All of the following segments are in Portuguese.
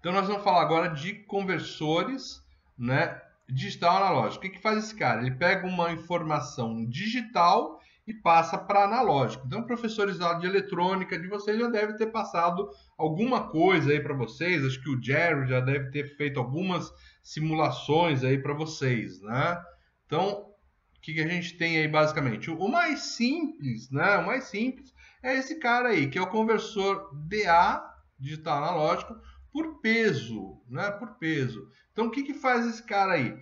Então nós vamos falar agora de conversores, né, digital analógico. O que faz esse cara? Ele pega uma informação digital e passa para analógico. Então, professores de eletrônica de vocês já devem ter passado alguma coisa aí para vocês. Acho que o Jerry já deve ter feito algumas simulações aí para vocês, né? Então, o que a gente tem aí basicamente? O mais simples, né? O mais simples é esse cara aí, que é o conversor DA, digital analógico, por peso, né? Por peso. Então, o que faz esse cara aí?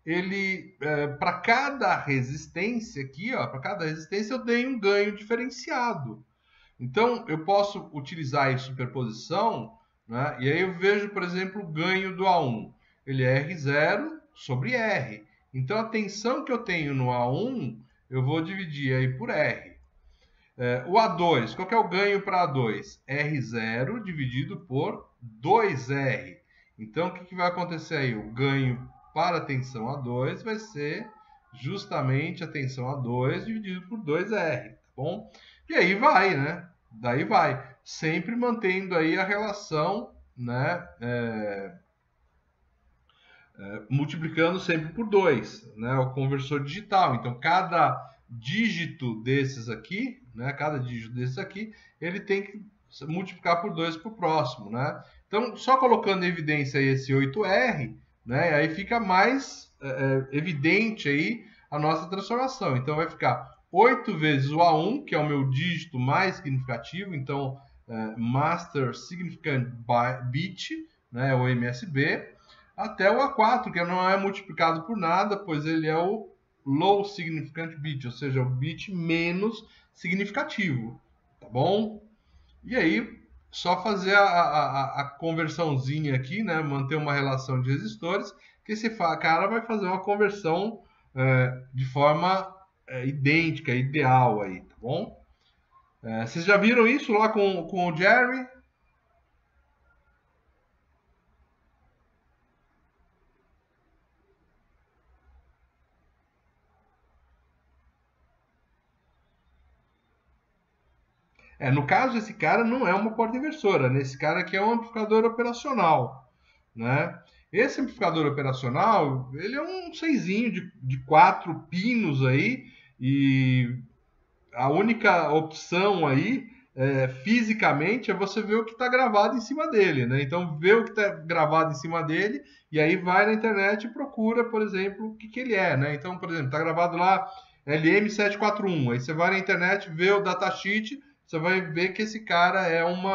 Ele, para cada resistência aqui, ó, para cada resistência eu tenho um ganho diferenciado. Então, eu posso utilizar em superposição, né? E aí eu vejo, por exemplo, o ganho do A1. Ele é R0 sobre R. Então, a tensão que eu tenho no A1, eu vou dividir aí por R. O A2, qual que é o ganho para A2? R0 dividido por 2R. Então, o que vai acontecer aí? O ganho para a tensão A2 vai ser justamente a tensão A2 dividido por 2R, tá bom? E aí vai, né? Daí vai. Sempre mantendo aí a relação, né? Multiplicando sempre por 2, né? O conversor digital. Então, cada dígito desses aqui, né? Cada dígito desses aqui, ele tem que multiplicar por 2 para o próximo, né? Então, só colocando em evidência aí esse 8R, né? Aí fica mais evidente aí a nossa transformação. Então, vai ficar 8 vezes o A1, que é o meu dígito mais significativo. Então, Master Significant Bit, né? O MSB, até o A4, que não é multiplicado por nada, pois ele é o Low Significant Bit, ou seja, o bit menos significativo, tá bom? E aí, só fazer a conversãozinha aqui, né? Manter uma relação de resistores, que esse cara vai fazer uma conversão de forma idêntica, ideal aí, tá bom? Vocês já viram isso lá com o Jerry? No caso, esse cara não é uma porta inversora, né? Esse cara aqui é um amplificador operacional, né? Esse amplificador operacional, ele é um seisinho de 4 pinos aí, e a única opção aí, fisicamente, é você ver o que está gravado em cima dele, né? Então, vê o que está gravado em cima dele, e aí vai na internet e procura, por exemplo, o que ele é, né? Então, por exemplo, está gravado lá LM741, aí você vai na internet, vê o datasheet, você vai ver que esse cara é um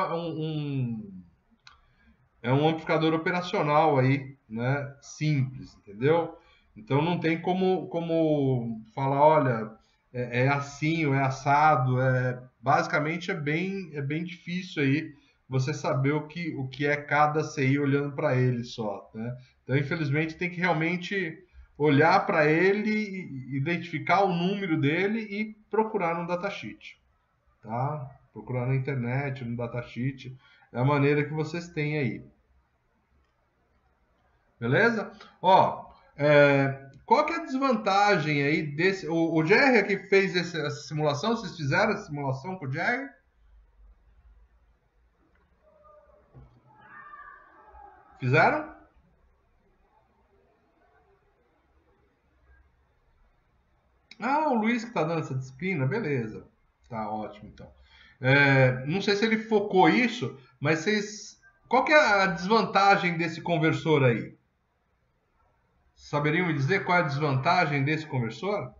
amplificador operacional aí, né? Simples, entendeu? Então não tem como falar, olha, é assim ou é assado. Basicamente é bem difícil aí você saber o que é cada CI olhando para ele só, né? Então, infelizmente, tem que realmente olhar para ele, identificar o número dele e procurar no datasheet, tá? Procurar na internet, no datasheet, é a maneira que vocês têm aí. Beleza? Ó, qual que é a desvantagem aí desse... O Jerry é que fez essa simulação? Vocês fizeram essa simulação com o Jerry? Fizeram? Ah, o Luiz que tá dando essa disciplina? Beleza. Tá ótimo, então. Não sei se ele focou isso, mas vocês... Qual que é a desvantagem desse conversor aí? Saberiam me dizer qual é a desvantagem desse conversor?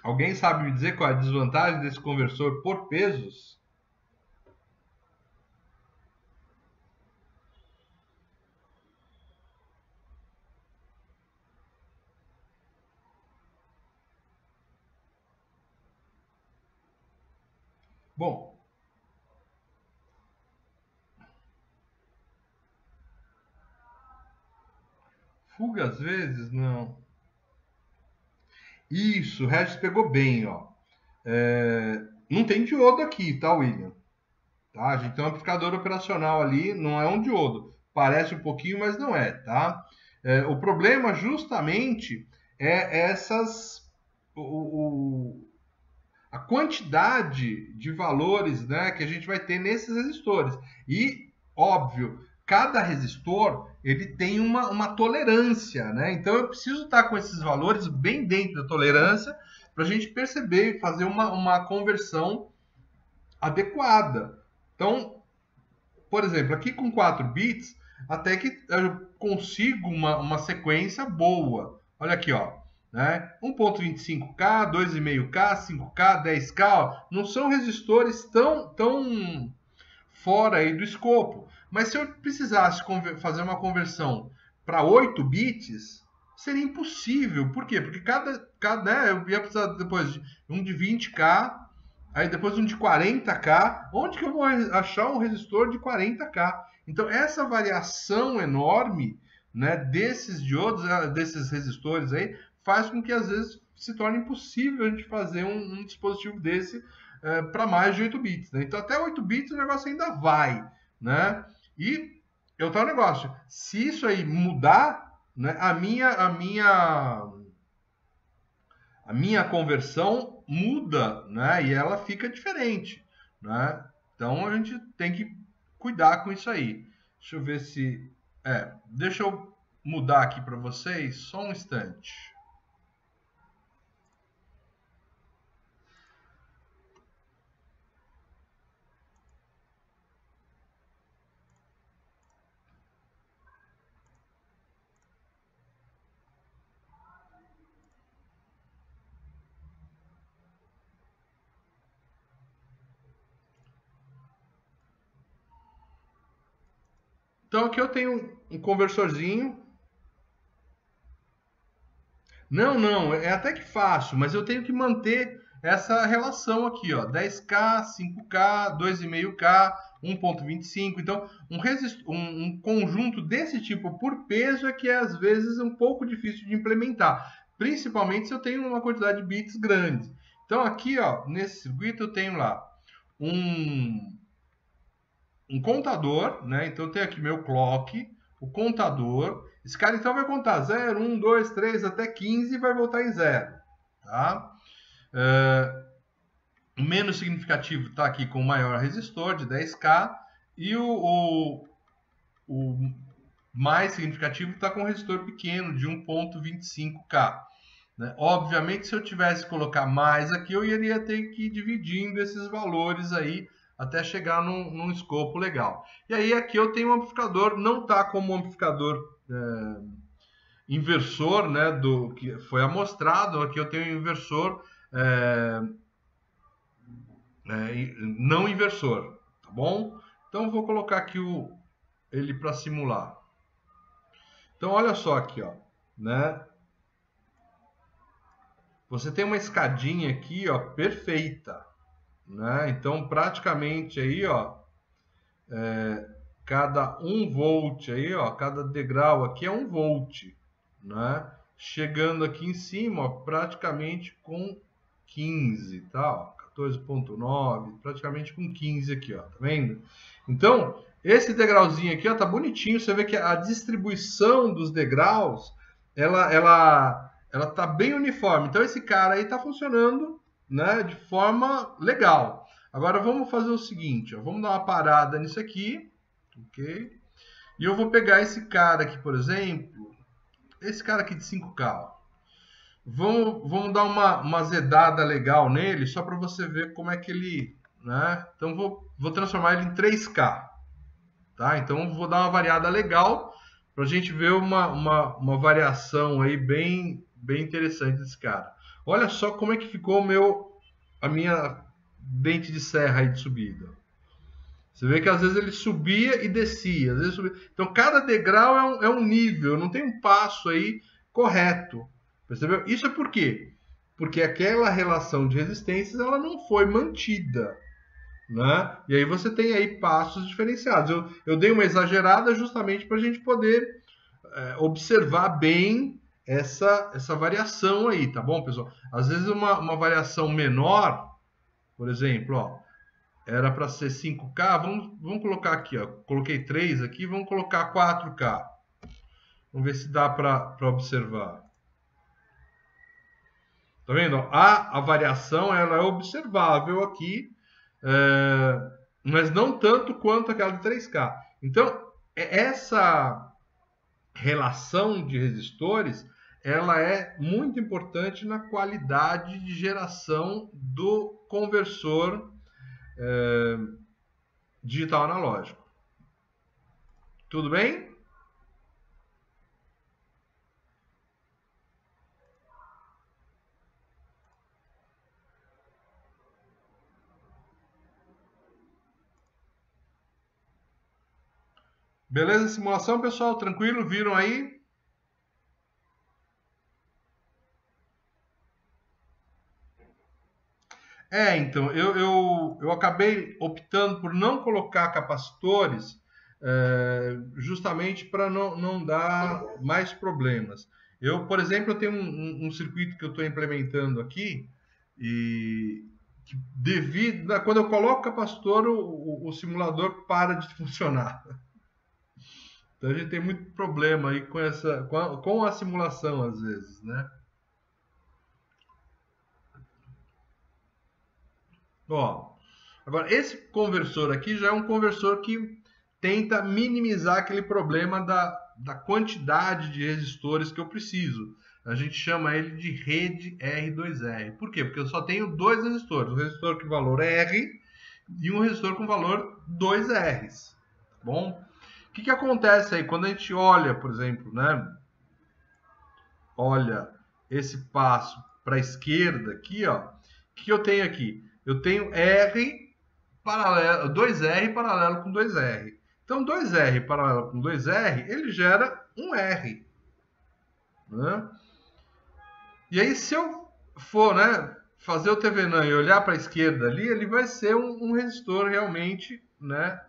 Alguém sabe me dizer qual é a desvantagem desse conversor por pesos? Bom, fuga às vezes, não. Isso, o Regis pegou bem, ó. Não tem diodo aqui, tá, William? Tá? A gente tem um amplificador operacional ali, não é um diodo. Parece um pouquinho, mas não é, tá? O problema justamente é a quantidade de valores, né, que a gente vai ter nesses resistores. E, óbvio, cada resistor ele tem uma tolerância, né? Então eu preciso estar com esses valores bem dentro da tolerância para a gente perceber e fazer uma conversão adequada. Então, por exemplo, aqui com 4 bits, até que eu consigo uma sequência boa. Olha aqui, ó, né? 1.25K, 2,5K, 5K, 10K, ó, não são resistores tão fora aí do escopo. Mas se eu precisasse fazer uma conversão para 8 bits, seria impossível. Por quê? Porque né, eu ia precisar depois de um de 20K, aí depois um de 40K. Onde que eu vou achar um resistor de 40K? Então, essa variação enorme, né, desses diodos, desses resistores aí, faz com que às vezes se torne impossível a gente fazer um dispositivo desse para mais de 8 bits. Né? Então, até 8 bits o negócio ainda vai. Né? E é outro negócio. Se isso aí mudar, né, a minha conversão muda, né? E ela fica diferente, né? Então a gente tem que cuidar com isso aí. Deixa eu ver se... deixa eu mudar aqui para vocês, só um instante. Então aqui eu tenho um conversorzinho. Não, é até que fácil, mas eu tenho que manter essa relação aqui, ó, 10K, 5K, 2,5K, 1.25. Então, um conjunto desse tipo por peso é que é às vezes um pouco difícil de implementar, principalmente se eu tenho uma quantidade de bits grande. Então, aqui, ó, nesse circuito eu tenho lá um contador, né? Então, eu tenho aqui meu clock, o contador. Esse cara então vai contar 0, 1, 2, 3 até 15 e vai voltar em 0. Tá? O menos significativo está aqui com o maior resistor de 10K e o mais significativo está com um resistor pequeno de 1.25K. Né? Obviamente, se eu tivesse que colocar mais aqui, eu iria ter que ir dividindo esses valores aí até chegar num escopo legal. E aí aqui eu tenho um amplificador, não está como um amplificador inversor, né, do que foi amostrado. Aqui eu tenho um inversor não inversor, tá bom? Então vou colocar aqui ele para simular. Então olha só aqui, ó, né? Você tem uma escadinha aqui, ó, perfeita, né? Então praticamente aí, ó, cada 1 volt aí, ó, cada degrau aqui é 1 volt, né? Chegando aqui em cima, ó, praticamente com 15, tá? 14.9, praticamente com 15 aqui, ó, tá vendo? Então, esse degrauzinho aqui, ó, tá bonitinho. Você vê que a distribuição dos degraus, ela tá bem uniforme. Então, esse cara aí tá funcionando, né, de forma legal. Agora, vamos fazer o seguinte, ó, vamos dar uma parada nisso aqui, ok? E eu vou pegar esse cara aqui, por exemplo, esse cara aqui de 5K, ó. Vamos dar uma azedada legal nele, só para você ver como é que ele... Né? Então, vou transformar ele em 3K. Tá? Então, vou dar uma variada legal para a gente ver uma variação aí bem interessante desse cara. Olha só como é que ficou a minha dente de serra aí de subida. Você vê que às vezes ele subia e descia. Às vezes subia. Então, cada degrau é um nível, não tem um passo aí correto. Percebeu? Isso é por quê? Porque aquela relação de resistências ela não foi mantida. Né? E aí você tem aí passos diferenciados. Eu dei uma exagerada justamente para a gente poder observar bem essa variação aí, tá bom, pessoal? Às vezes uma variação menor, por exemplo, ó, era para ser 5K, vamos colocar aqui, ó. Coloquei 3 aqui, vamos colocar 4K. Vamos ver se dá para observar. Tá vendo? A variação ela é observável aqui, mas não tanto quanto aquela de 3K. Então, essa relação de resistores ela é muito importante na qualidade de geração do conversor digital analógico. Tudo bem? Beleza? Simulação, pessoal? Tranquilo? Viram aí? Então, eu acabei optando por não colocar capacitores justamente para não dar mais problemas. Eu, por exemplo, eu tenho um circuito que eu estou implementando aqui e que quando eu coloco capacitor, o simulador para de funcionar. Então a gente tem muito problema aí com a simulação às vezes, né? Ó, agora esse conversor aqui já é um conversor que tenta minimizar aquele problema da quantidade de resistores que eu preciso. A gente chama ele de rede R2R. Por quê? Porque eu só tenho dois resistores, um resistor com valor R e um resistor com valor 2Rs. Tá bom? O que acontece aí quando a gente olha, por exemplo, né? Olha esse passo para a esquerda aqui, ó. O que eu tenho aqui? Eu tenho R paralelo, 2R paralelo com 2R. Então, 2R paralelo com 2R, ele gera um R. Né? E aí, se eu for, né, fazer o TVNAN e olhar para a esquerda ali, ele vai ser um resistor realmente, né,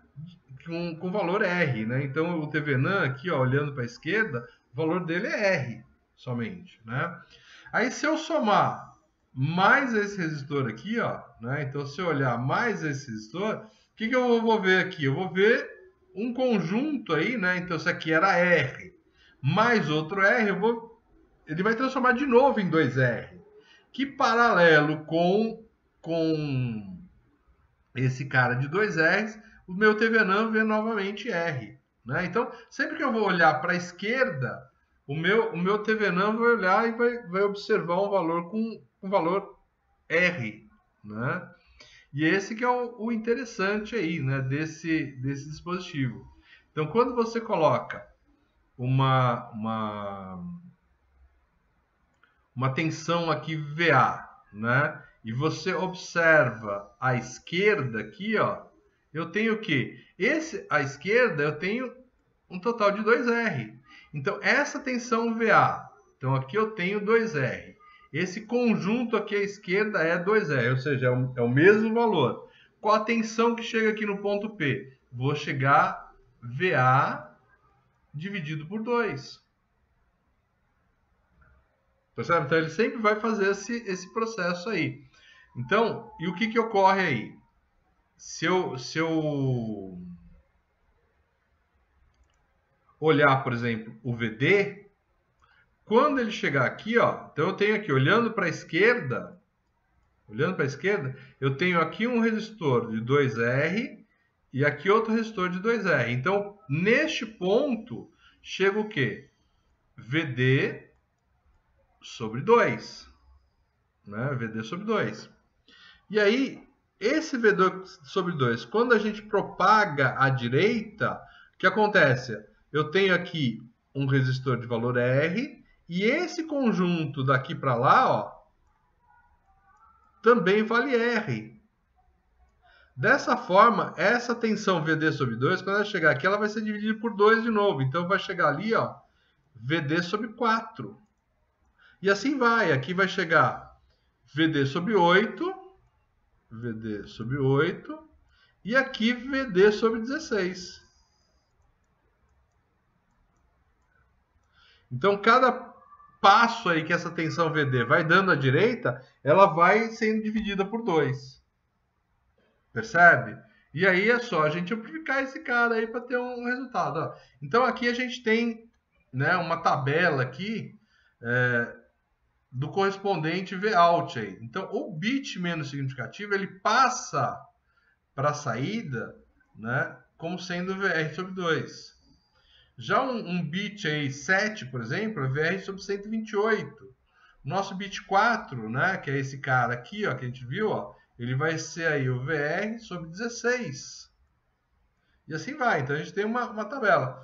com valor R. Né? Então, o TVNAN aqui, ó, olhando para a esquerda, o valor dele é R somente. Né? Aí, se eu somar mais esse resistor aqui, ó, né? Então, se eu olhar mais esse resistor, o que eu vou ver aqui? Eu vou ver um conjunto aí, né? Então, isso aqui era R, mais outro R, ele vai transformar de novo em 2R, que paralelo com esse cara de 2Rs, o meu TVNAN vê novamente R. Né? Então, sempre que eu vou olhar para a esquerda, o meu TVNAN vai olhar e vai observar um valor com valor R. Né? E esse que é o interessante aí, né, desse dispositivo. Então, quando você coloca uma tensão aqui VA, né, e você observa à esquerda aqui, ó, eu tenho o quê? À esquerda eu tenho um total de 2R. Então, essa tensão VA, então aqui eu tenho 2R. Esse conjunto aqui à esquerda é 2R, ou seja, é o mesmo valor. Qual a tensão que chega aqui no ponto P? Vou chegar VA dividido por 2. Percebe? Então, ele sempre vai fazer esse processo aí. Então, e o que ocorre aí? Se eu olhar, por exemplo, o VD, quando ele chegar aqui, ó, então eu tenho aqui, olhando para a esquerda, eu tenho aqui um resistor de 2R e aqui outro resistor de 2R. Então, neste ponto, chega o quê? VD sobre 2. Né? VD sobre 2. E aí, esse VD sobre 2, quando a gente propaga à direita, o que acontece? Eu tenho aqui um resistor de valor R e esse conjunto daqui para lá, ó, também vale R. Dessa forma, essa tensão VD sobre 2, quando ela chegar aqui, ela vai ser dividida por 2 de novo. Então, vai chegar ali, ó, VD sobre 4. E assim vai. Aqui vai chegar VD sobre 8, VD sobre 8, e aqui VD sobre 16. Então, cada passo aí que essa tensão VD vai dando à direita, ela vai sendo dividida por 2. Percebe? E aí é só a gente amplificar esse cara aí para ter um resultado. Ó. Então aqui a gente tem, né, uma tabela aqui do correspondente Vout aí. Então o bit menos significativo ele passa para a saída, né, como sendo VR sobre 2. Já um bit aí 7, por exemplo, é VR sobre 128. Nosso bit 4, né, que é esse cara aqui, ó, que a gente viu, ó, ele vai ser aí o VR sobre 16. E assim vai. Então a gente tem uma tabela.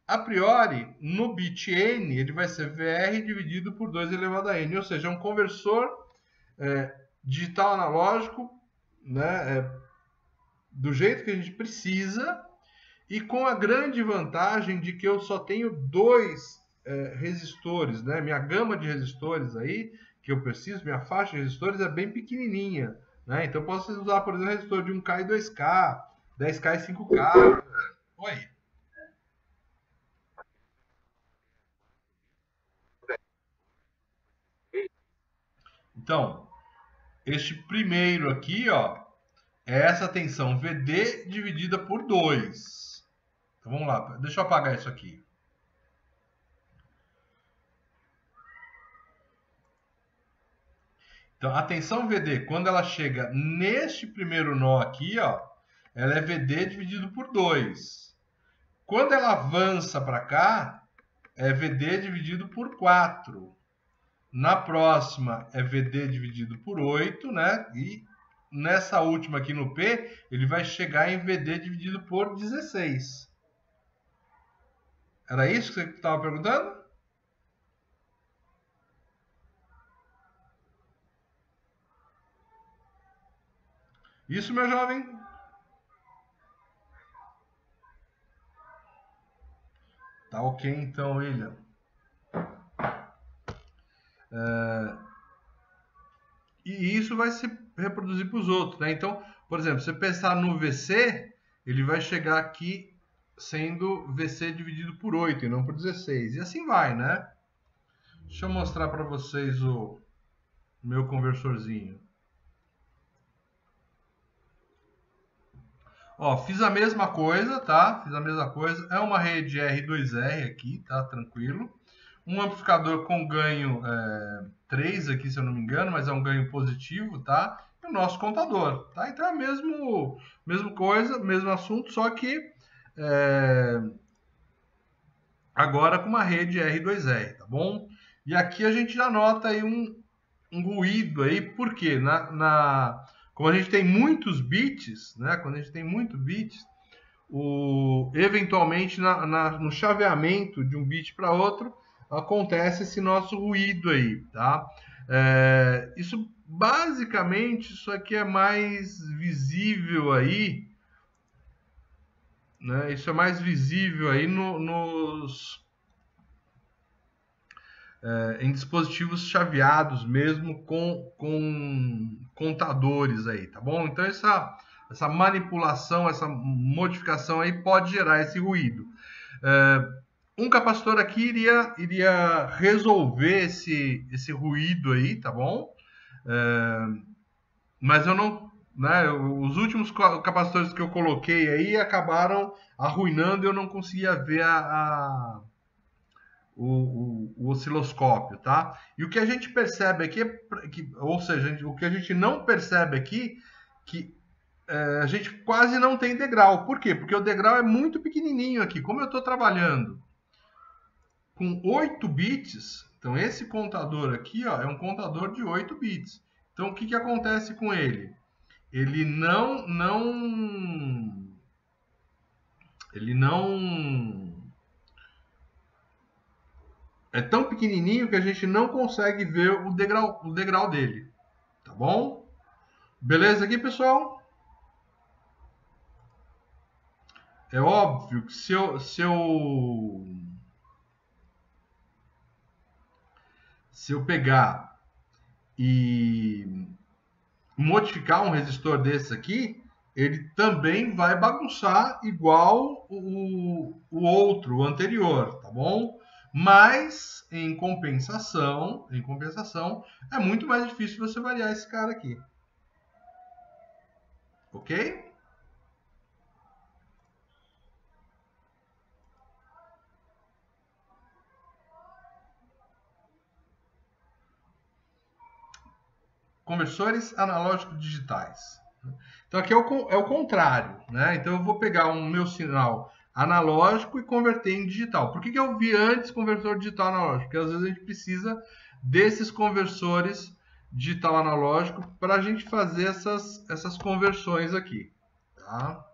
A priori, no bit n, ele vai ser VR dividido por 2 elevado a n. Ou seja, é um conversor digital analógico, né, do jeito que a gente precisa, e com a grande vantagem de que eu só tenho 2 resistores, né? Minha gama de resistores aí, que eu preciso, minha faixa de resistores é bem pequenininha, né? Então eu posso usar, por exemplo, resistor de 1K e 2K, 10K e 5K. Oi. Então, este primeiro aqui, ó, é essa tensão VD dividida por 2. Então vamos lá, deixa eu apagar isso aqui. Então, a tensão VD, quando ela chega neste primeiro nó aqui, ó, ela é VD dividido por 2. Quando ela avança para cá, é VD dividido por 4. Na próxima, é VD dividido por 8, né? E nessa última aqui no P, ele vai chegar em VD dividido por 16. Era isso que você estava perguntando? Isso, meu jovem? Tá ok, então, William. E isso vai se reproduzir para os outros, né? Então, por exemplo, se você pensar no VC, ele vai chegar aqui sendo VC dividido por 8 e não por 16. E assim vai, né? Deixa eu mostrar para vocês o meu conversorzinho. Ó, fiz a mesma coisa, tá? Fiz a mesma coisa. É uma rede R2R aqui, tá? Tranquilo. Um amplificador com ganho 3 aqui, se eu não me engano, mas é um ganho positivo, tá? E o nosso contador, tá? Então é a mesma coisa, mesmo assunto, só que agora com uma rede R2R, tá bom? E aqui a gente já nota aí um ruído aí, porque como a gente tem muitos bits, né? Quando a gente tem muitos bits, eventualmente no chaveamento de um bit para outro acontece esse nosso ruído aí, tá? Isso basicamente, isso aqui é mais visível aí, né? Isso é mais visível aí em dispositivos chaveados mesmo com contadores aí, tá bom? Então essa manipulação, essa modificação aí pode gerar esse ruído. Um capacitor aqui iria resolver esse ruído aí, tá bom? Mas eu não, né? Os últimos capacitores que eu coloquei aí acabaram arruinando e eu não conseguia ver o osciloscópio, tá? E o que a gente percebe aqui, ou seja, o que a gente não percebe aqui, que a gente quase não tem degrau. Por quê? Porque o degrau é muito pequenininho aqui. Como eu estou trabalhando com 8 bits, então esse contador aqui, ó, é um contador de 8 bits. Então o que acontece com ele? Ele é tão pequenininho que a gente não consegue ver o degrau dele, tá bom? Beleza aqui, pessoal? É óbvio que se eu pegar e modificar um resistor desse aqui, ele também vai bagunçar igual o outro, o anterior, tá bom? Mas, em compensação, é muito mais difícil você variar esse cara aqui. Ok? Conversores analógicos digitais. Então aqui é o contrário, né? Então eu vou pegar o meu sinal analógico e converter em digital. Por que eu vi antes conversor digital analógico? Porque às vezes a gente precisa desses conversores digital analógico para a gente fazer essas conversões aqui, tá?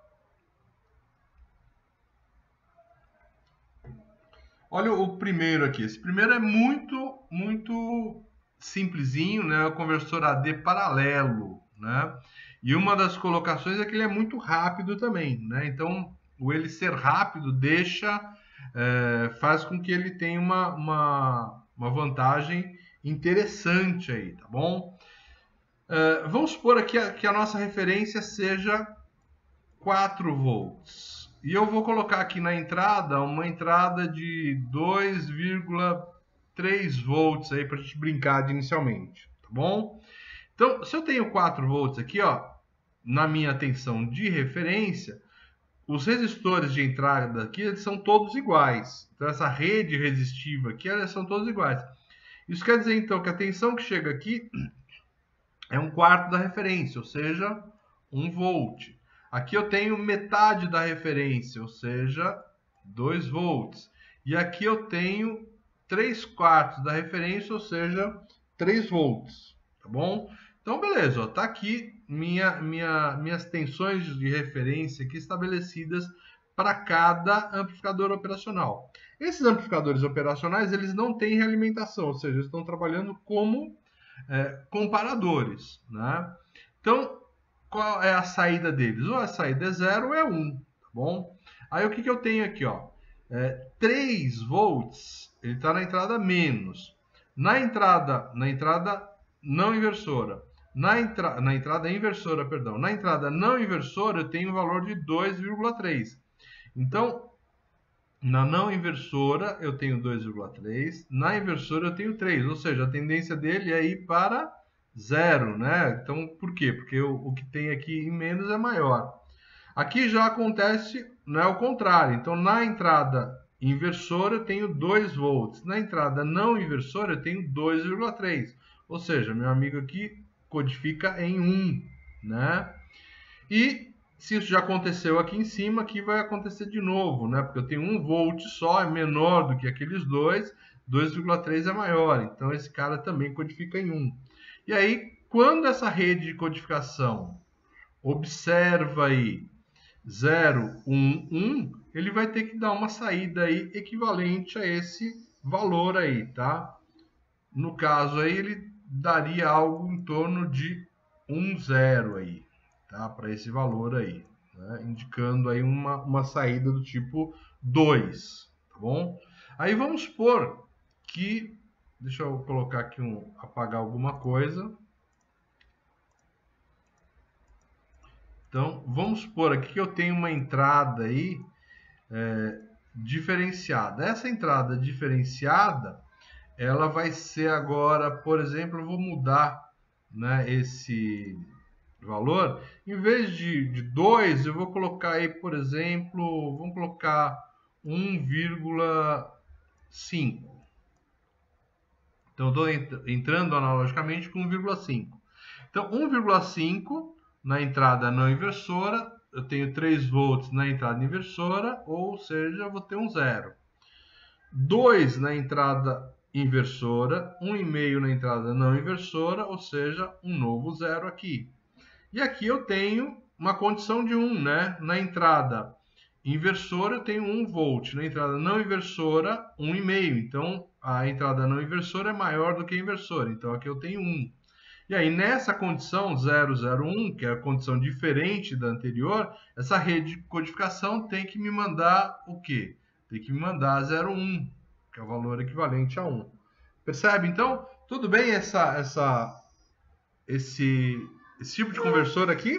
Olha o primeiro aqui. Esse primeiro é muito simplesinho, né? O conversor AD paralelo, né? E uma das colocações é que ele é muito rápido também, né? Então, o ele ser rápido faz com que ele tenha uma vantagem interessante aí, tá bom? Vamos supor aqui que a nossa referência seja 4 volts. E eu vou colocar aqui na entrada uma entrada de 2,3 volts aí para a gente brincar de inicialmente, tá bom? Então, se eu tenho 4 volts aqui, ó, na minha tensão de referência, os resistores de entrada aqui eles são todos iguais. Então, essa rede resistiva aqui, elas são todos iguais. Isso quer dizer, então, que a tensão que chega aqui é 1/4 da referência, ou seja, 1 volt. Aqui eu tenho metade da referência, ou seja, 2 volts. E aqui eu tenho 3/4 da referência, ou seja, 3 volts. Tá bom? Então, beleza. Está aqui minhas tensões de referência aqui estabelecidas para cada amplificador operacional. Esses amplificadores operacionais eles não têm realimentação, ou seja, eles estão trabalhando como comparadores, né? Então, qual é a saída deles? Ou a saída é 0 ou é 1, tá bom? Aí o que eu tenho aqui, ó? 3 volts, ele está na entrada menos. Na entrada não inversora, na entrada inversora, perdão, na entrada não inversora eu tenho um valor de 2,3. Então, na não inversora eu tenho 2,3, na inversora eu tenho 3, ou seja, a tendência dele é ir para 0, né? Então, por quê? Porque o que tem aqui em menos é maior. Aqui já acontece, né, o contrário. Então, na entrada inversora eu tenho 2 volts, na entrada não inversora eu tenho 2,3. Ou seja, meu amigo aqui codifica em 1, né? E se isso já aconteceu aqui em cima, aqui vai acontecer de novo, né? Porque eu tenho 1 volt só, é menor do que aqueles dois, 2,3 é maior. Então esse cara também codifica em 1. E aí, quando essa rede de codificação observa aí 0, 1, 1, ele vai ter que dar uma saída aí equivalente a esse valor aí, tá? No caso aí, ele daria algo em torno de 1, 0 aí, tá? Para esse valor aí, né? Indicando aí uma saída do tipo 2, tá bom? Aí vamos supor que, deixa eu colocar aqui apagar alguma coisa. Então, vamos supor aqui que eu tenho uma entrada aí diferenciada. Essa entrada diferenciada, ela vai ser agora, por exemplo, eu vou mudar, né, esse valor. Em vez de 2, eu vou colocar aí, por exemplo, vamos colocar 1,5. Então, estou entrando analogicamente com 1,5. Então, 1,5 na entrada não inversora, eu tenho 3 volts na entrada inversora, ou seja, eu vou ter um 0. 2 na entrada inversora, 1,5 na entrada não inversora, ou seja, um novo 0 aqui. E aqui eu tenho uma condição de 1, né? Na entrada inversora eu tenho 1 volt, na entrada não inversora 1,5. Então a entrada não inversora é maior do que a inversora, então aqui eu tenho 1. E aí nessa condição 001, que é a condição diferente da anterior, essa rede de codificação tem que me mandar o quê? Tem que me mandar 0,1, que é o valor equivalente a 1. Percebe? Então, tudo bem esse tipo de conversor aqui?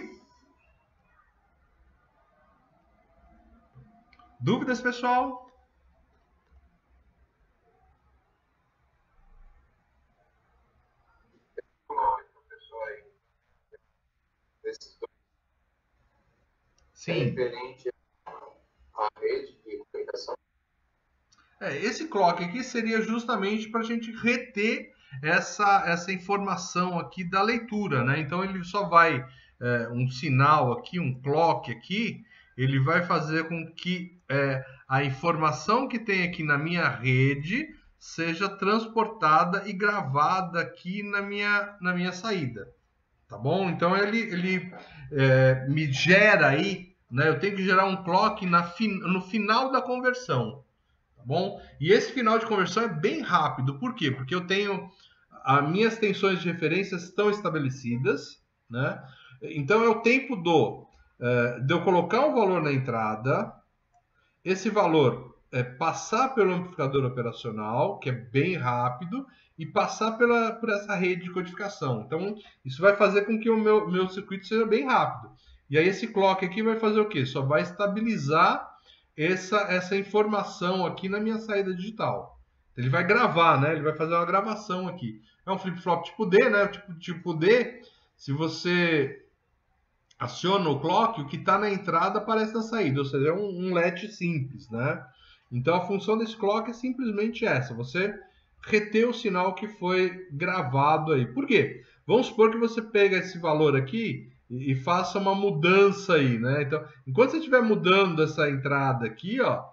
Dúvidas, pessoal? Sim. referente à rede de comunicação. Esse clock aqui seria justamente para a gente reter essa informação aqui da leitura, né? Então ele só vai, um sinal aqui, um clock aqui, ele vai fazer com que a informação que tem aqui na minha rede seja transportada e gravada aqui na minha saída, tá bom? Então ele me gera aí, né? Eu tenho que gerar um clock no final da conversão. Tá bom? E esse final de conversão é bem rápido. Por quê? Porque eu tenho as minhas tensões de referência estão estabelecidas, né? Então é o tempo de eu colocar um valor na entrada, esse valor passar pelo amplificador operacional, que é bem rápido, e passar por essa rede de codificação. Então isso vai fazer com que o meu circuito seja bem rápido. E aí esse clock aqui vai fazer o quê? Só vai estabilizar essa informação aqui na minha saída digital. Ele vai gravar, né? Ele vai fazer uma gravação aqui. É um flip-flop tipo D, né? Tipo D, se você aciona o clock, o que está na entrada aparece na saída, ou seja, é um latch simples, né? Então a função desse clock é simplesmente essa, você reter o sinal que foi gravado aí. Por quê? Vamos supor que você pega esse valor aqui e faça uma mudança aí, né? Então, enquanto você estiver mudando essa entrada aqui, ó,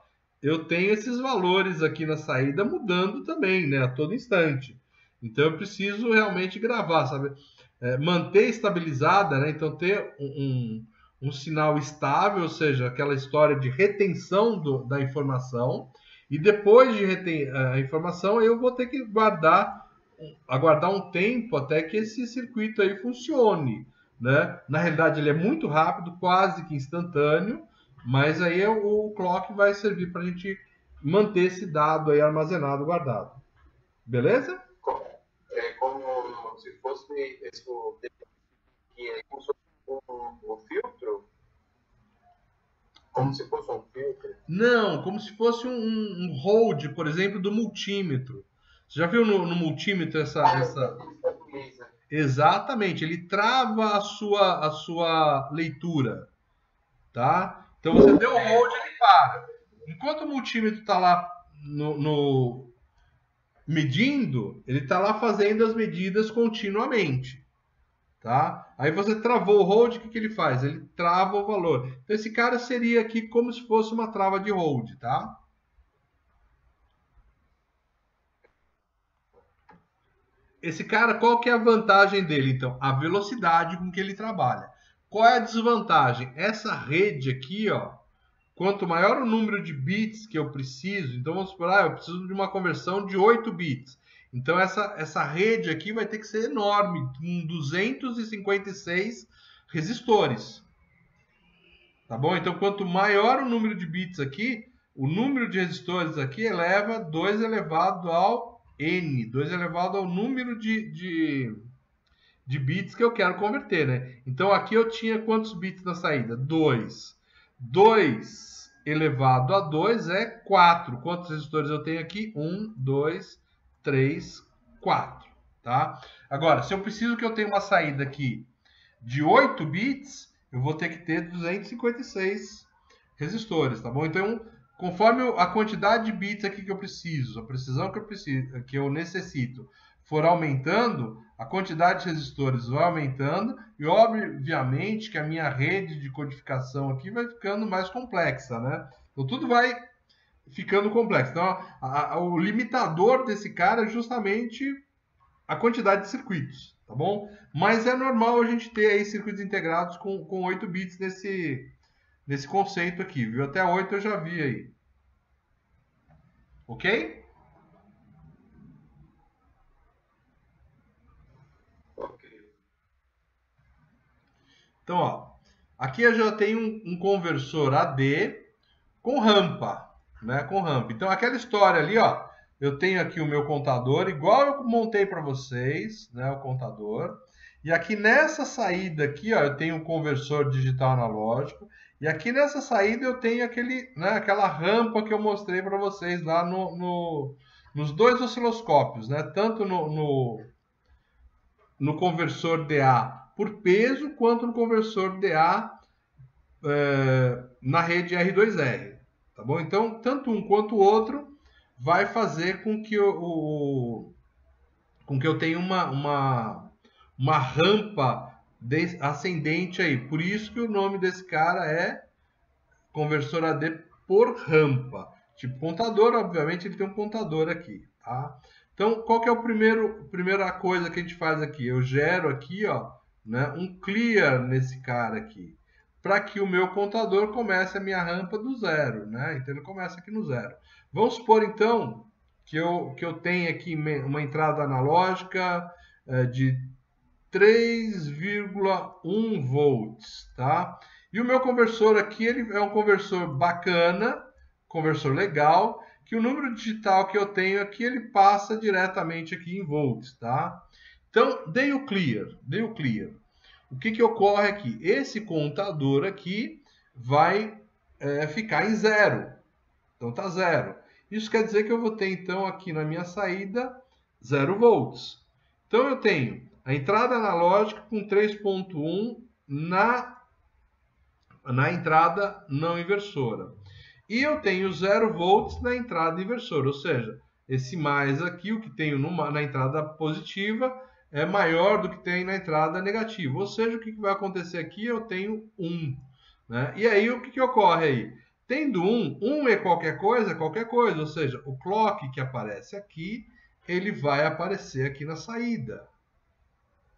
eu tenho esses valores aqui na saída mudando também, né? A todo instante. Então, eu preciso realmente gravar, sabe? Manter estabilizada, né? Então, ter um sinal estável, ou seja, aquela história de retenção da informação. E depois de reter a informação, eu vou ter que aguardar um tempo até que esse circuito aí funcione, né? Na realidade, ele é muito rápido, quase que instantâneo, mas aí o clock vai servir para a gente manter esse dado aí armazenado, guardado. Beleza? Como se fosse esse um filtro? Como se fosse um filtro? Não, como se fosse um hold, por exemplo, do multímetro. Você já viu no multímetro essa... Exatamente, ele trava a sua leitura, tá? Então você deu o hold, ele para. Enquanto o multímetro está lá medindo, ele está lá fazendo as medidas continuamente, tá? Aí você travou o hold, o que ele faz? Ele trava o valor. Então esse cara seria aqui como se fosse uma trava de hold, tá? Esse cara, qual que é a vantagem dele, então? A velocidade com que ele trabalha. Qual é a desvantagem? Essa rede aqui, ó, quanto maior o número de bits que eu preciso, então vamos supor, eu preciso de uma conversão de 8 bits. Então essa rede aqui vai ter que ser enorme, com 256 resistores. Tá bom? Então quanto maior o número de bits aqui, o número de resistores aqui eleva 2 elevado ao N, 2 elevado ao número de bits que eu quero converter, né? Então aqui eu tinha quantos bits na saída? 2. 2 elevado a 2 é 4. Quantos resistores eu tenho aqui? 1, 2, 3, 4. Tá? Agora, se eu preciso que eu tenha uma saída aqui de 8 bits, eu vou ter que ter 256 resistores, tá bom? Então, conforme a quantidade de bits aqui que eu preciso, a precisão que eu necessito for aumentando, a quantidade de resistores vai aumentando e, obviamente, que a minha rede de codificação aqui vai ficando mais complexa, né? Então, tudo vai ficando complexo. Então, o limitador desse cara é justamente a quantidade de circuitos, tá bom? Mas é normal a gente ter aí circuitos integrados com 8 bits nesse conceito aqui, viu? Até 8 eu já vi aí. Ok? Então, ó, aqui eu já tenho um conversor AD com rampa, né? Com rampa. Então, aquela história ali, ó, eu tenho aqui o meu contador, igual eu montei para vocês, né? O contador. E aqui nessa saída aqui, ó, eu tenho um conversor digital analógico. E aqui nessa saída eu tenho aquela rampa que eu mostrei para vocês lá nos dois osciloscópios, né? Tanto no conversor DA por peso, quanto no conversor DA na rede R2R, tá bom? Então, tanto um quanto o outro vai fazer com que eu tenha uma rampa ascendente aí. Por isso que o nome desse cara é conversor AD por rampa. Tipo contador, obviamente, ele tem um contador aqui, tá? Então, qual que é a primeira coisa que a gente faz aqui? Eu gero aqui, ó, né, um clear nesse cara aqui, para que o meu contador comece a minha rampa do zero, né? Então, ele começa aqui no zero. Vamos supor, então, que eu tenha aqui uma entrada analógica de 3,1 volts, tá? E o meu conversor aqui, ele é um conversor bacana, conversor legal, que o número digital que eu tenho aqui, ele passa diretamente aqui em volts, tá? Então, dei o clear. O que ocorre aqui? Esse contador aqui vai ficar em zero. Então, tá zero. Isso quer dizer que eu vou ter, então, aqui na minha saída, 0 volts. Então, eu tenho a entrada analógica com 3.1 na entrada não inversora. E eu tenho 0 volts na entrada inversora, ou seja, esse mais aqui, o que tenho na entrada positiva, é maior do que tem na entrada negativa. Ou seja, o que vai acontecer aqui? Eu tenho 1. Né? E aí, o que ocorre aí? Tendo 1 é qualquer coisa, ou seja, o clock que aparece aqui, ele vai aparecer aqui na saída.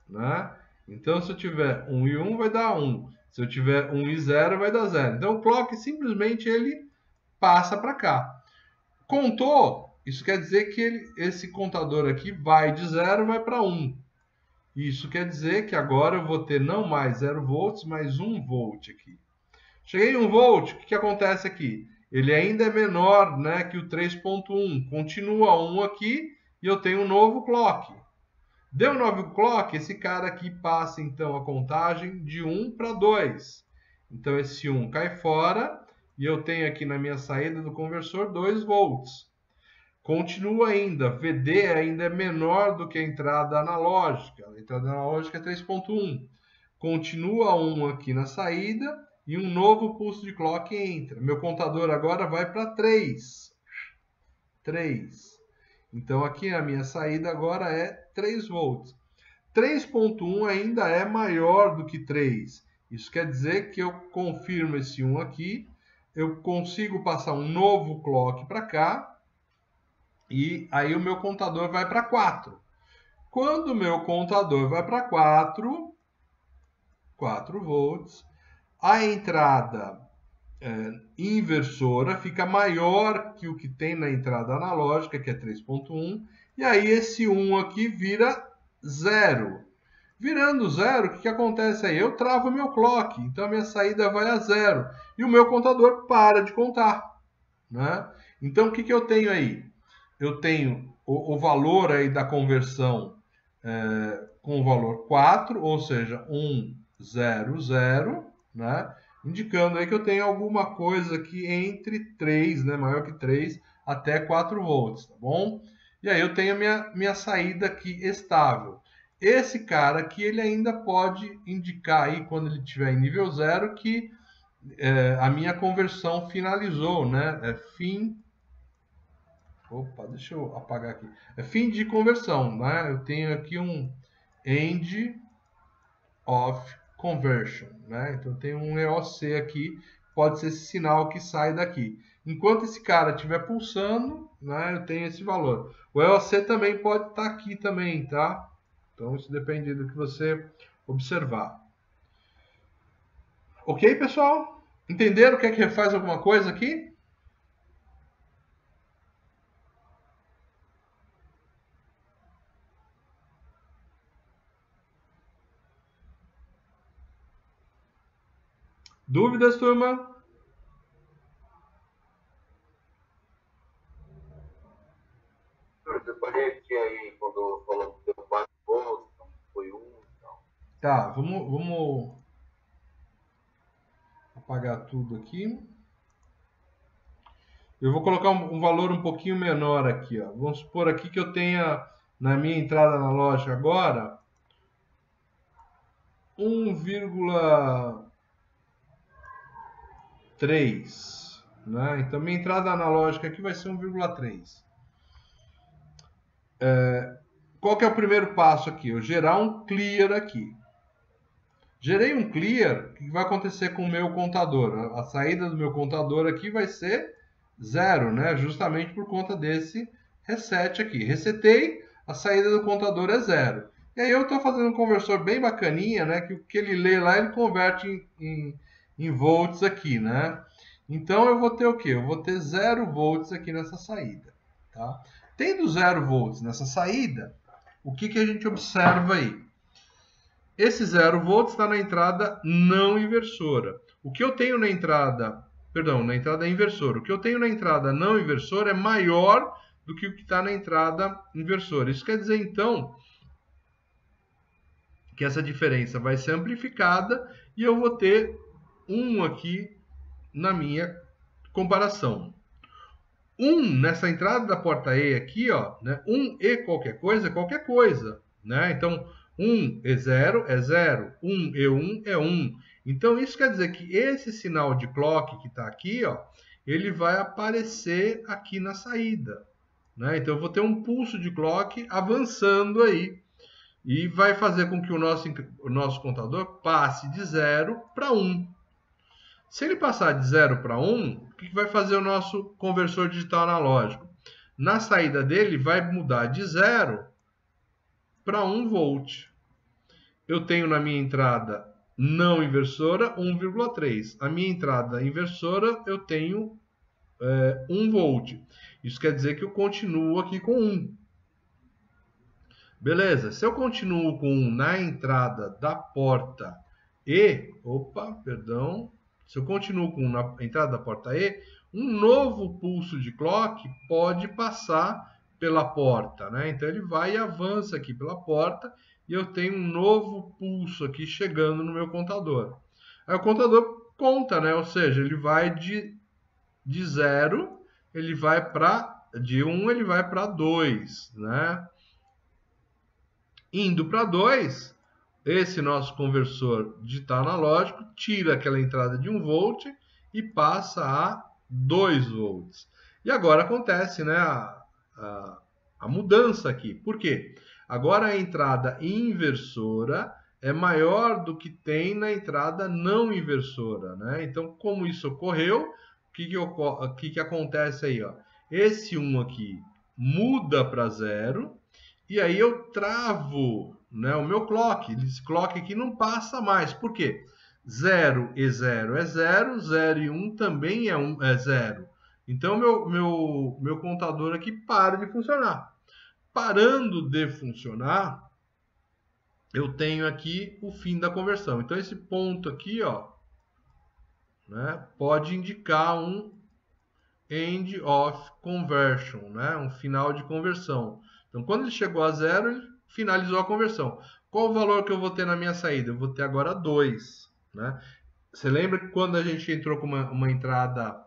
Né? Então, se eu tiver 1 e 1, vai dar 1. Se eu tiver 1 e 0, vai dar 0. Então, o clock simplesmente ele passa para cá. Contou, isso quer dizer que esse contador aqui vai de 0 vai para 1. Isso quer dizer que agora eu vou ter não mais 0 volts, mas 1 volt aqui. Cheguei em 1 volt, o que acontece aqui? Ele ainda é menor, né, que o 3.1. Continua 1 aqui e eu tenho um novo clock. Deu um novo clock, esse cara aqui passa então a contagem de 1 para 2. Então esse 1 cai fora e eu tenho aqui na minha saída do conversor 2 volts. Continua ainda, VD ainda é menor do que a entrada analógica. A entrada analógica é 3.1. Continua 1 aqui na saída e um novo pulso de clock entra. Meu contador agora vai para 3. 3. Então aqui a minha saída agora é 3 volts. 3.1 ainda é maior do que 3. Isso quer dizer que eu confirmo esse 1 aqui, eu consigo passar um novo clock para cá, e aí o meu contador vai para 4. Quando o meu contador vai para 4 volts, a entrada inversora fica maior que o que tem na entrada analógica, que é 3.1, e aí esse 1 aqui vira 0. Virando 0, o que acontece aí? Eu travo o meu clock, então a minha saída vai a 0, e o meu contador para de contar. Né? Então o que eu tenho aí? Eu tenho o valor aí da conversão com o valor 4, ou seja, 1, 0, 0, né? Indicando aí que eu tenho alguma coisa aqui entre 3, né? Maior que 3, até 4 volts, tá bom? E aí eu tenho a minha saída aqui estável. Esse cara aqui, ele ainda pode indicar aí, quando ele estiver em nível 0, que a minha conversão finalizou, né? É fim... Opa, deixa eu apagar aqui. É fim de conversão, né? Eu tenho aqui um end of conversion, né? Então tem um EOC aqui, pode ser esse sinal que sai daqui. Enquanto esse cara estiver pulsando, né, eu tenho esse valor. O EOC também pode estar aqui também, tá? Então isso depende do que você observar. Ok, pessoal? Entenderam o que é que refaz alguma coisa aqui? Dúvidas, turma? Eu deparei aqui aí quando falou que deu 4 volts, então foi 1 e tal. Tá, vamos apagar tudo aqui. Eu vou colocar um valor um pouquinho menor aqui. Ó. Vamos supor aqui que eu tenha na minha entrada analógica agora 1,1 3. Né? Então, minha entrada analógica aqui vai ser 1,3. Qual que é o primeiro passo aqui? Eu gerar um clear aqui. Gerei um clear, o que vai acontecer com o meu contador? A saída do meu contador aqui vai ser 0, né? Justamente por conta desse reset aqui. Resetei, a saída do contador é 0. E aí eu estou fazendo um conversor bem bacaninha, né? Que o que ele lê lá, ele converte em volts aqui, né? Então eu vou ter o quê? Eu vou ter 0 volts aqui nessa saída, tá? Tendo 0 volts nessa saída, o que a gente observa aí? Esse 0 volts está na entrada não inversora. O que eu tenho na entrada, perdão, na entrada inversora. O que eu tenho na entrada não inversora é maior do que o que está na entrada inversora. Isso quer dizer, então, que essa diferença vai ser amplificada e eu vou ter 1 aqui na minha comparação. 1 nessa entrada da porta E aqui, ó, né? 1 e qualquer coisa, né? Então, 1 é 0, 1 e 1 é 1. Então, isso quer dizer que esse sinal de clock que está aqui, ó, ele vai aparecer aqui na saída, né? Então, eu vou ter um pulso de clock avançando aí e vai fazer com que o nosso contador passe de 0 para 1. Se ele passar de 0 para 1, o que vai fazer o nosso conversor digital analógico? Na saída dele, vai mudar de 0 para 1 volt. Eu tenho na minha entrada não inversora 1,3. A minha entrada inversora eu tenho 1 volt. Isso quer dizer que eu continuo aqui com 1. Beleza, se eu continuo com 1 na entrada da porta E, se eu continuo com 1 na entrada da porta E, um novo pulso de clock pode passar pela porta, né? Então ele vai e avança aqui pela porta e eu tenho um novo pulso aqui chegando no meu contador. Aí o contador conta, né? Ou seja, ele vai de 0, ele vai de 1 ele vai para 2, né? Indo para 2, esse nosso conversor digital analógico tira aquela entrada de 1 volt e passa a 2 volts. E agora acontece, né, a mudança aqui. Por quê? Agora a entrada inversora é maior do que tem na entrada não inversora, né? Então, como isso ocorreu, o que acontece aí? Ó? Esse 1 aqui muda para 0 e aí eu travo, né, o meu clock. Esse clock aqui não passa mais. Por quê? 0 e 0 é 0, 0 e 1 também é 0. Então, meu contador aqui para de funcionar. Parando de funcionar, eu tenho aqui o fim da conversão. Então, esse ponto aqui, ó, né, pode indicar um end of conversion, né, um final de conversão. Então, quando ele chegou a 0, ele finalizou a conversão. Qual o valor que eu vou ter na minha saída? Eu vou ter agora 2. Né? Você lembra que quando a gente entrou com uma entrada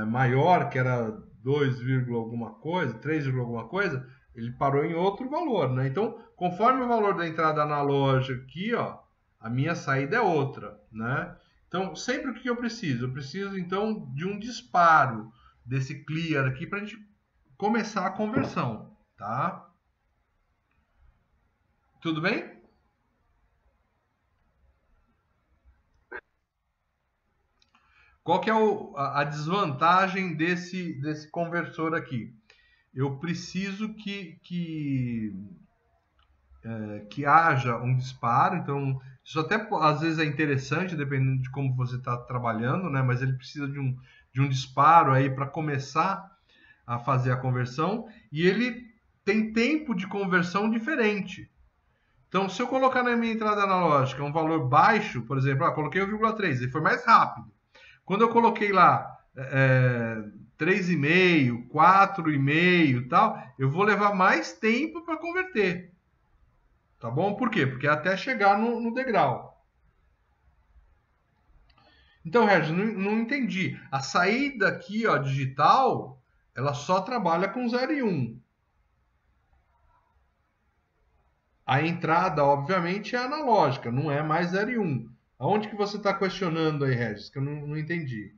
maior, que era 2, alguma coisa, 3, alguma coisa, ele parou em outro valor. Né? Então, conforme o valor da entrada analógica aqui, ó, a minha saída é outra. Né? Então, sempre o que eu preciso? Eu preciso, então, de um disparo desse clear aqui para a gente começar a conversão. Tá? Tudo bem? Qual que é a desvantagem desse conversor aqui? Eu preciso que haja um disparo, então isso até às vezes é interessante, dependendo de como você está trabalhando, né? Mas ele precisa de um disparo aí para começar a fazer a conversão, e ele tem tempo de conversão diferente. Então, se eu colocar na minha entrada analógica um valor baixo, por exemplo, coloquei 1,3, ele foi mais rápido. Quando eu coloquei lá 3,5, 4,5 e tal, eu vou levar mais tempo para converter. Tá bom? Por quê? Porque é até chegar no degrau. Então, Regis, não entendi. A saída aqui, ó, digital, ela só trabalha com 0 e 1. A entrada, obviamente, é analógica, não é mais 0 e 1. Aonde que você está questionando aí, Regis? Que eu não entendi.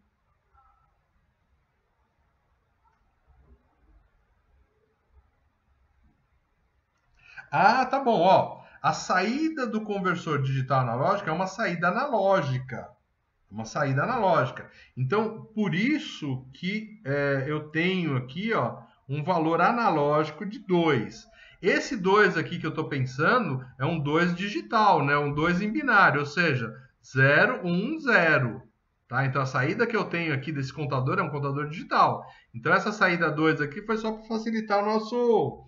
Ah, tá bom, ó. A saída do conversor digital analógico é uma saída analógica. Uma saída analógica. Então, por isso que eu tenho aqui, ó, um valor analógico de 2. Esse 2 aqui que eu estou pensando é um 2 digital, né? Um 2 em binário, ou seja, 0, 1, 0. Tá? Então, a saída que eu tenho aqui desse contador é um contador digital. Então, essa saída 2 aqui foi só para facilitar o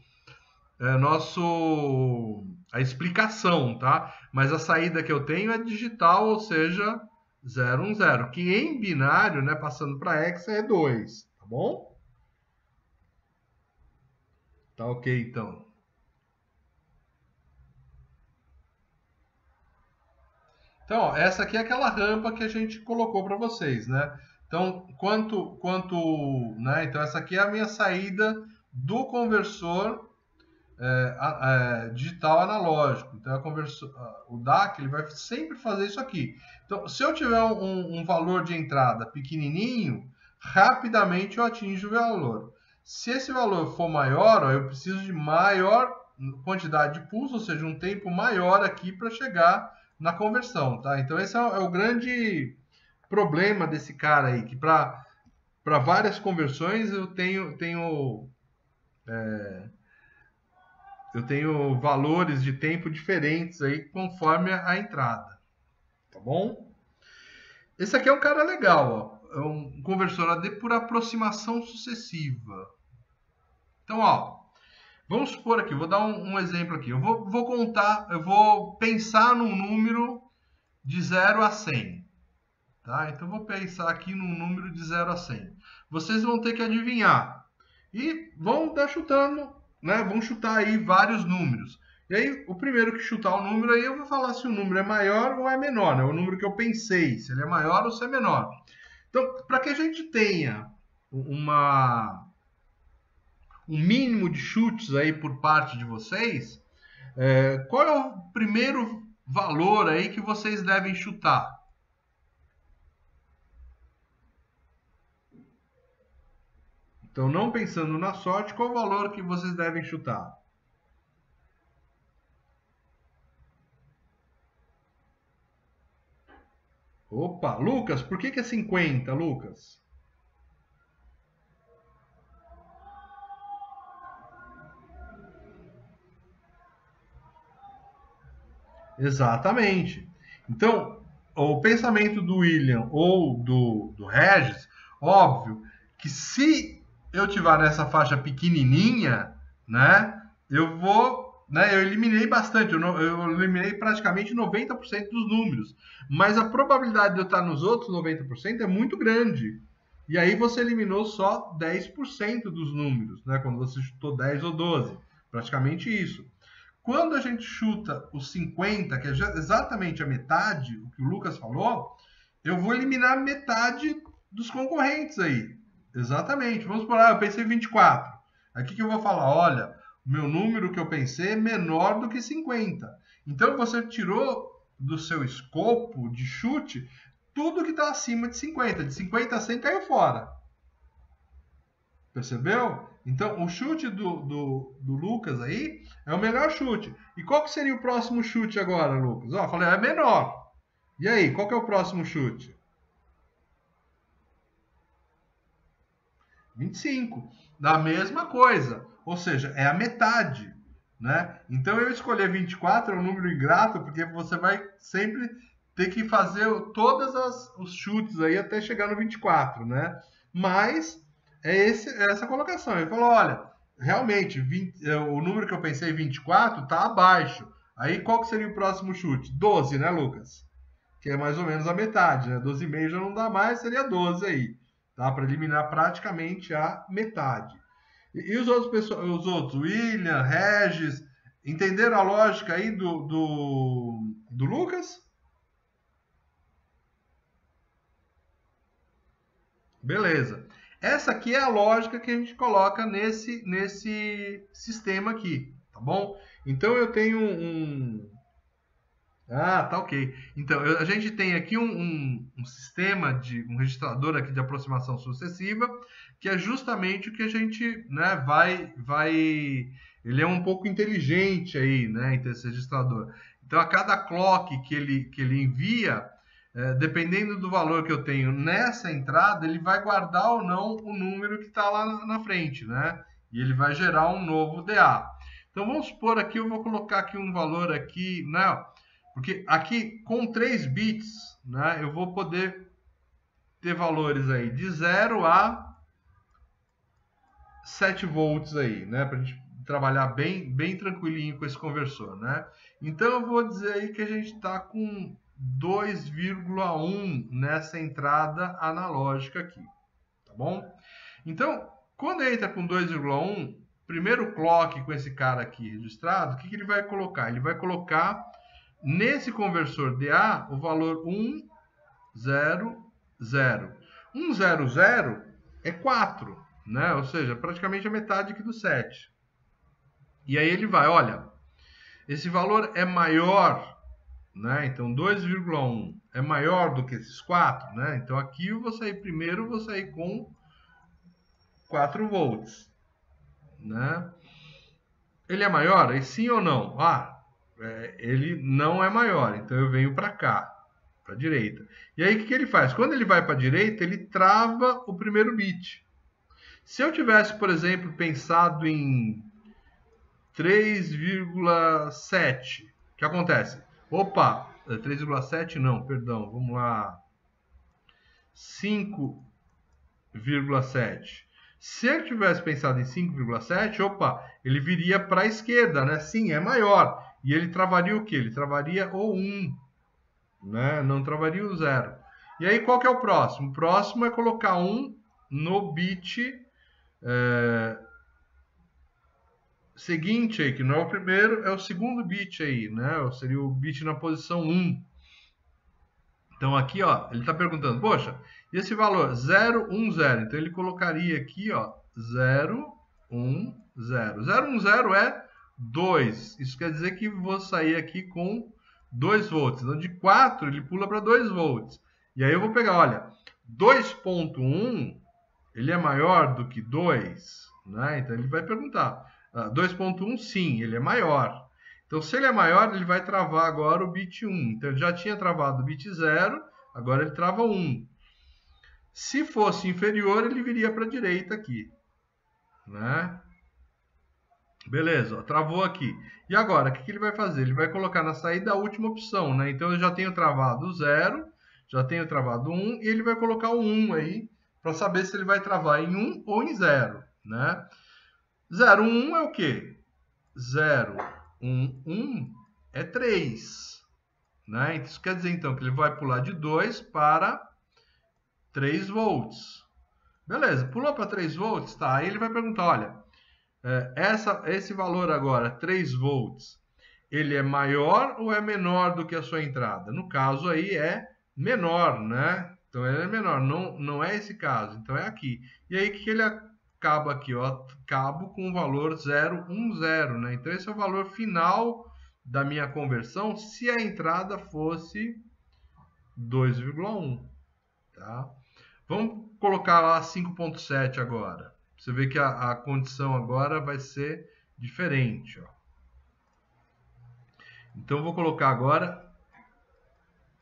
a explicação, tá? Mas a saída que eu tenho é digital, ou seja, 0, 1, 0. Que em binário, né, passando para hexa, é 2, tá bom? Tá ok, então. Então, ó, essa aqui é aquela rampa que a gente colocou para vocês, né? Então, então essa aqui é a minha saída do conversor digital analógico. Então, o DAC ele vai sempre fazer isso aqui. Então, se eu tiver um valor de entrada pequenininho, rapidamente eu atinjo o valor. Se esse valor for maior, ó, eu preciso de maior quantidade de pulso, ou seja, um tempo maior aqui para chegar na conversão, tá? Então, esse é o grande problema desse cara aí, que para várias conversões eu tenho valores de tempo diferentes aí conforme a entrada, tá bom? Esse aqui é um cara legal, ó. É um conversor AD por aproximação sucessiva. Então, ó, vamos supor aqui, vou dar um exemplo aqui. Eu vou pensar num número de 0 a 100. Tá? Então, eu vou pensar aqui num número de 0 a 100. Vocês vão ter que adivinhar. E vão dar chutando, né? Vão chutar aí vários números. E aí, o primeiro que chutar o número aí, eu vou falar se o número é maior ou é menor, né? O número que eu pensei, se ele é maior ou se é menor. Então, para que a gente tenha um mínimo de chutes aí por parte de vocês, qual é o primeiro valor aí que vocês devem chutar? Então, não pensando na sorte, qual o valor que vocês devem chutar? Opa, Lucas, por que é 50, Lucas? Exatamente. Então, o pensamento do William ou do Regis, óbvio que se eu tiver nessa faixa pequenininha, né, eu eliminei bastante, eu eliminei praticamente 90% dos números, mas a probabilidade de eu estar nos outros 90% é muito grande. E aí você eliminou só 10% dos números, né, quando você chutou 10 ou 12, praticamente isso. Quando a gente chuta os 50, que é exatamente a metade, o que o Lucas falou, eu vou eliminar metade dos concorrentes aí. Exatamente. Vamos por lá, eu pensei 24. Aqui que eu vou falar, olha, o meu número que eu pensei é menor do que 50. Então você tirou do seu escopo de chute tudo que está acima de 50. De 50 a 100 caiu fora. Percebeu? Então, o chute do Lucas aí é o melhor chute. E qual que seria o próximo chute agora, Lucas? Ó, falei, é menor. E aí, qual que é o próximo chute? 25. Da mesma coisa. Ou seja, é a metade. Né? Então, eu escolher 24 é um número ingrato, porque você vai sempre ter que fazer todos os chutes aí até chegar no 24. Né? Mas é essa colocação. Ele falou, olha, realmente, o número que eu pensei, 24, está abaixo. Aí qual que seria o próximo chute? 12, né, Lucas? Que é mais ou menos a metade, né? 12,5 já não dá mais, seria 12 aí. Tá? Para eliminar praticamente a metade. E os outros, William, Regis, entenderam a lógica aí do Lucas? Beleza. Essa aqui é a lógica que a gente coloca nesse sistema aqui, tá bom? Então eu tenho Ah, tá ok. Então, a gente tem aqui um sistema um registrador aqui de aproximação sucessiva, que é justamente o que a gente, né, ele é um pouco inteligente aí, né, então, esse registrador. Então, a cada clock que ele envia, dependendo do valor que eu tenho nessa entrada, ele vai guardar ou não o número que está lá na frente, né? E ele vai gerar um novo DA. Então, vamos supor aqui, eu vou colocar aqui um valor aqui, né? Porque aqui, com 3 bits, né, eu vou poder ter valores aí de 0 a 7 volts aí, né, para a gente trabalhar bem tranquilinho com esse conversor, né. Então, eu vou dizer aí que a gente está com 2,1 nessa entrada analógica aqui, tá bom? Então, quando entra com 2,1, primeiro clock com esse cara aqui registrado, o que ele vai colocar? Ele vai colocar nesse conversor DA, o valor 1, 0, 0. 1, 0, 0 é 4, né? Ou seja, praticamente a metade aqui do 7. E aí ele vai, olha, esse valor é maior, né? Então 2,1 é maior do que esses 4, né? Então aqui eu vou sair primeiro, eu vou sair com 4 volts, né? Ele é maior? E sim ou não? Ele não é maior, então eu venho para cá, para a direita. E aí o que ele faz? Quando ele vai para a direita, ele trava o primeiro bit. Se eu tivesse, por exemplo, pensado em 3,7, o que acontece? Opa, 3,7 não, perdão, vamos lá. 5,7. Se eu tivesse pensado em 5,7, opa, ele viria para a esquerda, né? Sim, é maior. E ele travaria o quê? Ele travaria o 1, né? Não travaria o 0. E aí, qual que é o próximo? O próximo é colocar 1 no bit seguinte aí, que não é o primeiro, é o segundo bit aí, né? Seria o bit na posição 1. Então aqui, ó, ele está perguntando, poxa, e esse valor 0, 1, 0? Então ele colocaria aqui, ó, 0, 1, 0. 0, 1, 0 é 2. Isso quer dizer que vou sair aqui com 2 volts. Então de 4 ele pula para 2 volts. E aí eu vou pegar, olha, 2.1 ele é maior do que 2, né? Então ele vai perguntar, 2.1 sim, ele é maior. Então, se ele é maior, ele vai travar agora o bit 1. Então, ele já tinha travado o bit 0, agora ele trava 1. Se fosse inferior, ele viria para a direita aqui, né? Beleza, ó, travou aqui. E agora, o que ele vai fazer? Ele vai colocar na saída a última opção, né? Então, eu já tenho travado o 0, já tenho travado 1, e ele vai colocar o 1 aí, para saber se ele vai travar em 1 ou em 0, né? 0, 1 é o quê? 0, 1 é 3, né? Isso quer dizer, então, que ele vai pular de 2 para 3 volts. Beleza, pulou para 3 volts, tá? Aí ele vai perguntar, olha, esse valor agora, 3 volts, ele é maior ou é menor do que a sua entrada? No caso aí é menor, né? Então ele é menor, não é esse caso, então é aqui. E aí o que ele acaba aqui, ó, cabo com o valor 010, né? Então esse é o valor final da minha conversão se a entrada fosse 2,1, tá? Vamos colocar lá 5.7 agora. Você vê que a condição agora vai ser diferente, ó. Então, eu vou colocar agora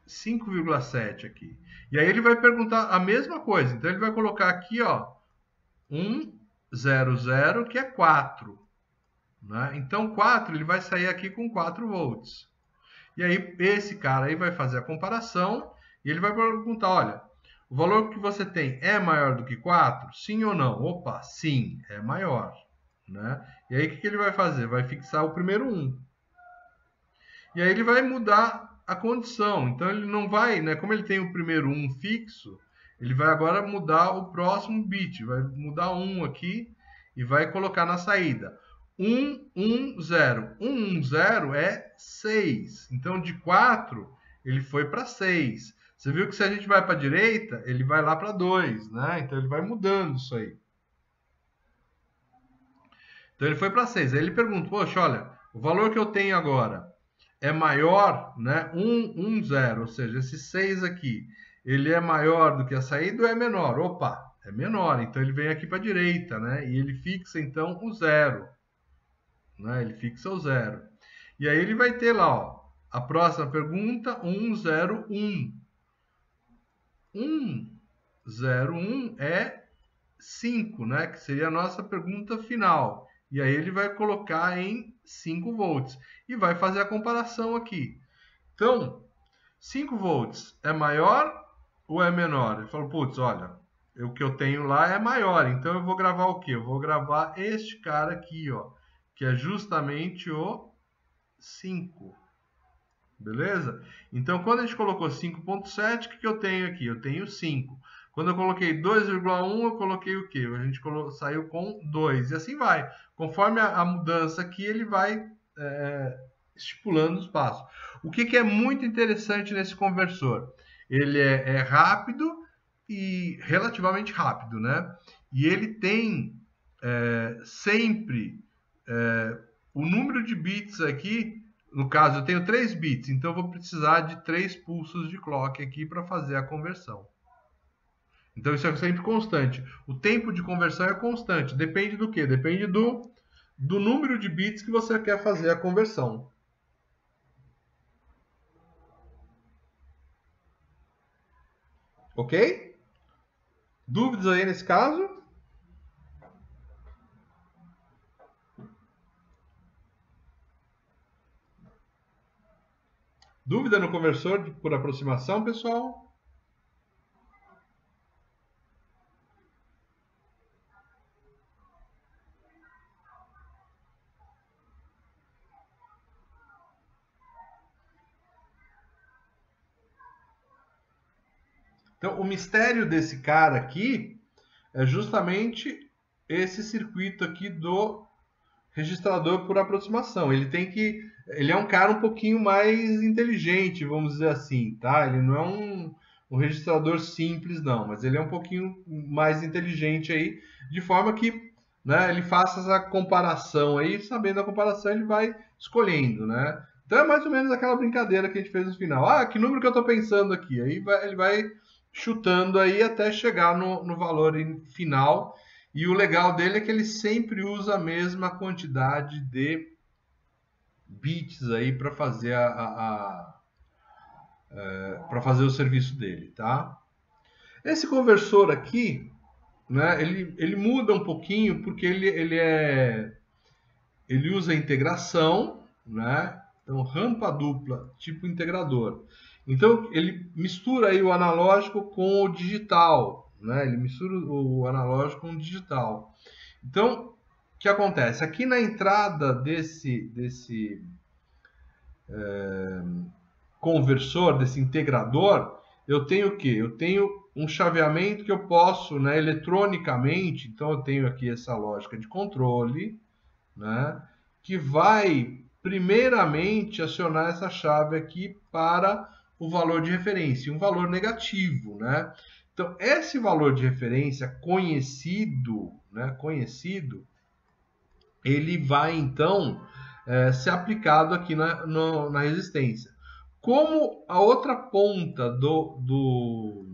5,7 aqui. E aí ele vai perguntar a mesma coisa. Então, ele vai colocar aqui, ó, 1,00, que é 4. Né? Então, 4, ele vai sair aqui com 4 volts. E aí, esse cara aí vai fazer a comparação e ele vai perguntar, olha, o valor que você tem é maior do que 4? Sim ou não? Opa, sim, é maior. Né? E aí, o que ele vai fazer? Vai fixar o primeiro 1. E aí, ele vai mudar a condição. Então, ele não vai, né? Como ele tem o primeiro 1 fixo, ele vai agora mudar o próximo bit. Vai mudar 1 aqui e vai colocar na saída. 110. 110 é 6. Então, de 4, ele foi para 6. Você viu que se a gente vai para a direita, ele vai lá para 2, né? Então, ele vai mudando isso aí. Então, ele foi para 6. Aí ele pergunta, poxa, olha, o valor que eu tenho agora é maior, né? 1, 1, 0, ou seja, esse 6 aqui, ele é maior do que a saída ou é menor? Opa, é menor, então ele vem aqui para a direita, né? E ele fixa então o 0, né? Ele fixa o 0. E aí ele vai ter lá, ó, a próxima pergunta, 1, 0, 1. 1, 0, 1 é 5, né? Que seria a nossa pergunta final. E aí ele vai colocar em 5 volts e vai fazer a comparação aqui. Então, 5 volts é maior ou é menor? Ele falou, putz, olha, o que eu tenho lá é maior, então eu vou gravar o quê? Eu vou gravar este cara aqui, ó, que é justamente o 5. Beleza? Então, quando a gente colocou 5.7, o que eu tenho aqui? Eu tenho 5. Quando eu coloquei 2,1, eu coloquei o quê? A gente saiu com 2. E assim vai. Conforme a mudança aqui, ele vai estipulando os passos. O que é muito interessante nesse conversor? Ele é rápido e relativamente rápido, né? E ele tem sempre o número de bits aqui. No caso, eu tenho 3 bits, então eu vou precisar de 3 pulsos de clock aqui para fazer a conversão. Então isso é sempre constante. O tempo de conversão é constante. Depende do quê? Depende do número de bits que você quer fazer a conversão. Ok? Dúvidas aí nesse caso? Dúvida no conversor por aproximação, pessoal? Então, o mistério desse cara aqui é justamente esse circuito aqui do registrador por aproximação. Ele é um cara um pouquinho mais inteligente, vamos dizer assim, tá? Ele não é um registrador simples, não, mas ele é um pouquinho mais inteligente aí, de forma que, né, ele faça essa comparação aí, sabendo a comparação, ele vai escolhendo, né? Então é mais ou menos aquela brincadeira que a gente fez no final. Ah, que número que eu estou pensando aqui? Aí ele vai chutando aí até chegar no valor final. E o legal dele é que ele sempre usa a mesma quantidade de bits aí para fazer para fazer o serviço dele, tá? Esse conversor aqui, né, ele muda um pouquinho porque ele usa integração, né? Então, rampa dupla, tipo integrador. Então, ele mistura aí o analógico com o digital, né? Ele mistura o analógico com o digital. Então, o que acontece? Aqui na entrada desse conversor, desse integrador, eu tenho o quê? Eu tenho um chaveamento que eu posso, né, eletronicamente, então eu tenho aqui essa lógica de controle, né, que vai primeiramente acionar essa chave aqui para o valor de referência, um valor negativo, né? Então, esse valor de referência conhecido, né, ele vai então ser aplicado aqui na resistência. Como a outra ponta do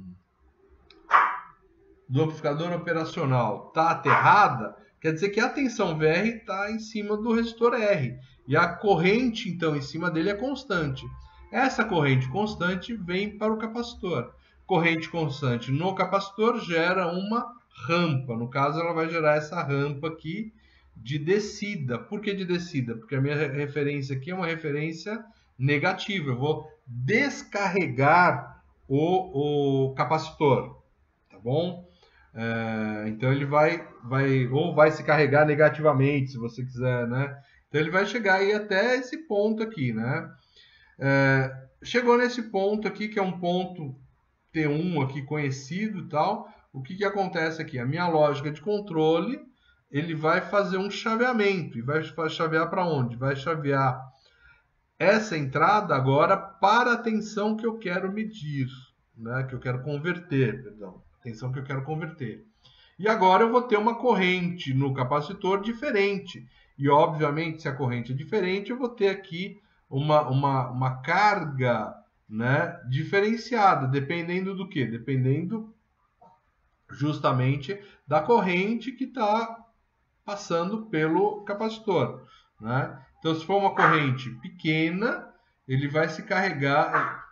amplificador operacional está aterrada, quer dizer que a tensão VR está em cima do resistor R. E a corrente, então, em cima dele é constante. Essa corrente constante vem para o capacitor. Corrente constante no capacitor gera uma rampa. No caso, ela vai gerar essa rampa aqui de descida. Por que de descida? Porque a minha referência aqui é uma referência negativa. Eu vou descarregar o capacitor. Tá bom? Então ele vai se carregar negativamente, se você quiser, né? Então ele vai chegar aí até esse ponto aqui, né? Chegou nesse ponto aqui, que é um ponto T1 aqui conhecido e tal. O que acontece aqui? A minha lógica de controle, ele vai fazer um chaveamento. E vai chavear para onde? Vai chavear essa entrada agora para a tensão que eu quero medir, né? Que eu quero converter, perdão. Tensão que eu quero converter. E agora eu vou ter uma corrente no capacitor diferente. E, obviamente, se a corrente é diferente, eu vou ter aqui uma carga, né, diferenciada, dependendo do quê? Dependendo justamente da corrente que está passando pelo capacitor, né? Então, se for uma corrente pequena, ele vai se carregar,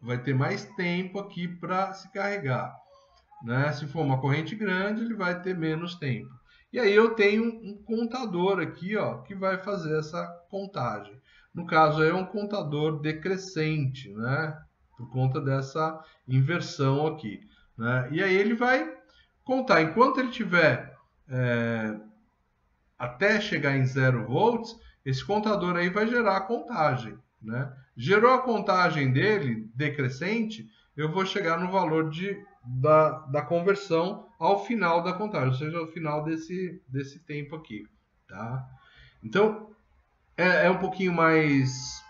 vai ter mais tempo aqui para se carregar, né? Se for uma corrente grande, ele vai ter menos tempo. E aí eu tenho um contador aqui, ó, que vai fazer essa contagem. No caso, é um contador decrescente, né? Por conta dessa inversão aqui, né? E aí ele vai contar. Enquanto ele tiver até chegar em 0 volts, esse contador aí vai gerar a contagem, né? Gerou a contagem dele decrescente, eu vou chegar no valor da conversão ao final da contagem, ou seja, ao final desse tempo aqui, tá? Então, é um pouquinho mais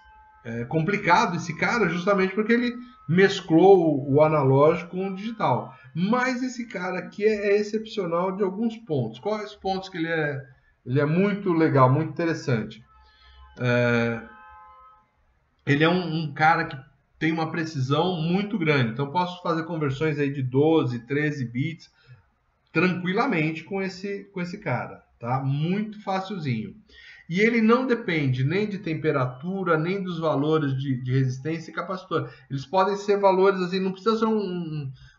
complicado esse cara, justamente porque ele mesclou o analógico com o digital. Mas esse cara aqui é excepcional de alguns pontos. Quais pontos que ele é muito legal, muito interessante? Ele é um cara que tem uma precisão muito grande. Então, posso fazer conversões aí de 12, 13 bits tranquilamente com esse cara, tá? Muito facilzinho. E ele não depende nem de temperatura, nem dos valores de resistência e capacitor. Eles podem ser valores assim, não precisa ser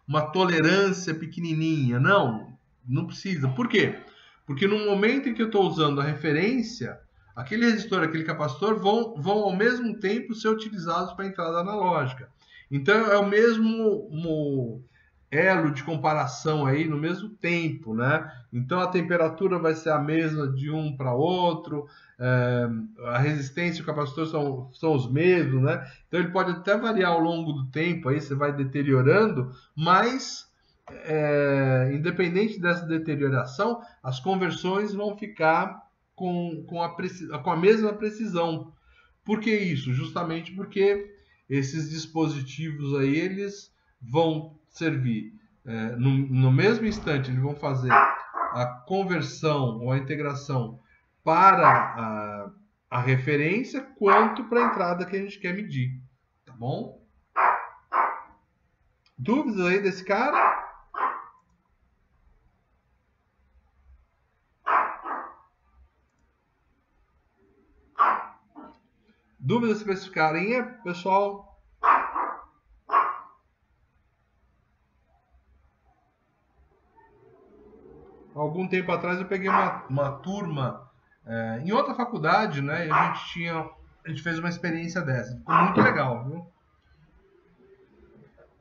uma tolerância pequenininha, não precisa. Por quê? Porque no momento em que eu estou usando a referência, aquele resistor, aquele capacitor vão ao mesmo tempo ser utilizados para a entrada analógica. Então é o mesmo elo de comparação aí no mesmo tempo, né? Então a temperatura vai ser a mesma de um para outro, a resistência e o capacitor são os mesmos, né? Então ele pode até variar ao longo do tempo, aí você vai deteriorando, mas independente dessa deterioração, as conversões vão ficar com a mesma precisão. Por que isso? Justamente porque esses dispositivos aí, eles vão servir no mesmo instante, eles vão fazer a conversão ou a integração para a referência, quanto para a entrada que a gente quer medir, tá bom? Dúvidas aí desse cara? Dúvidas sobre esse carinha, pessoal? Algum tempo atrás eu peguei uma turma em outra faculdade, né? E a gente fez uma experiência dessa. Ficou muito legal, viu?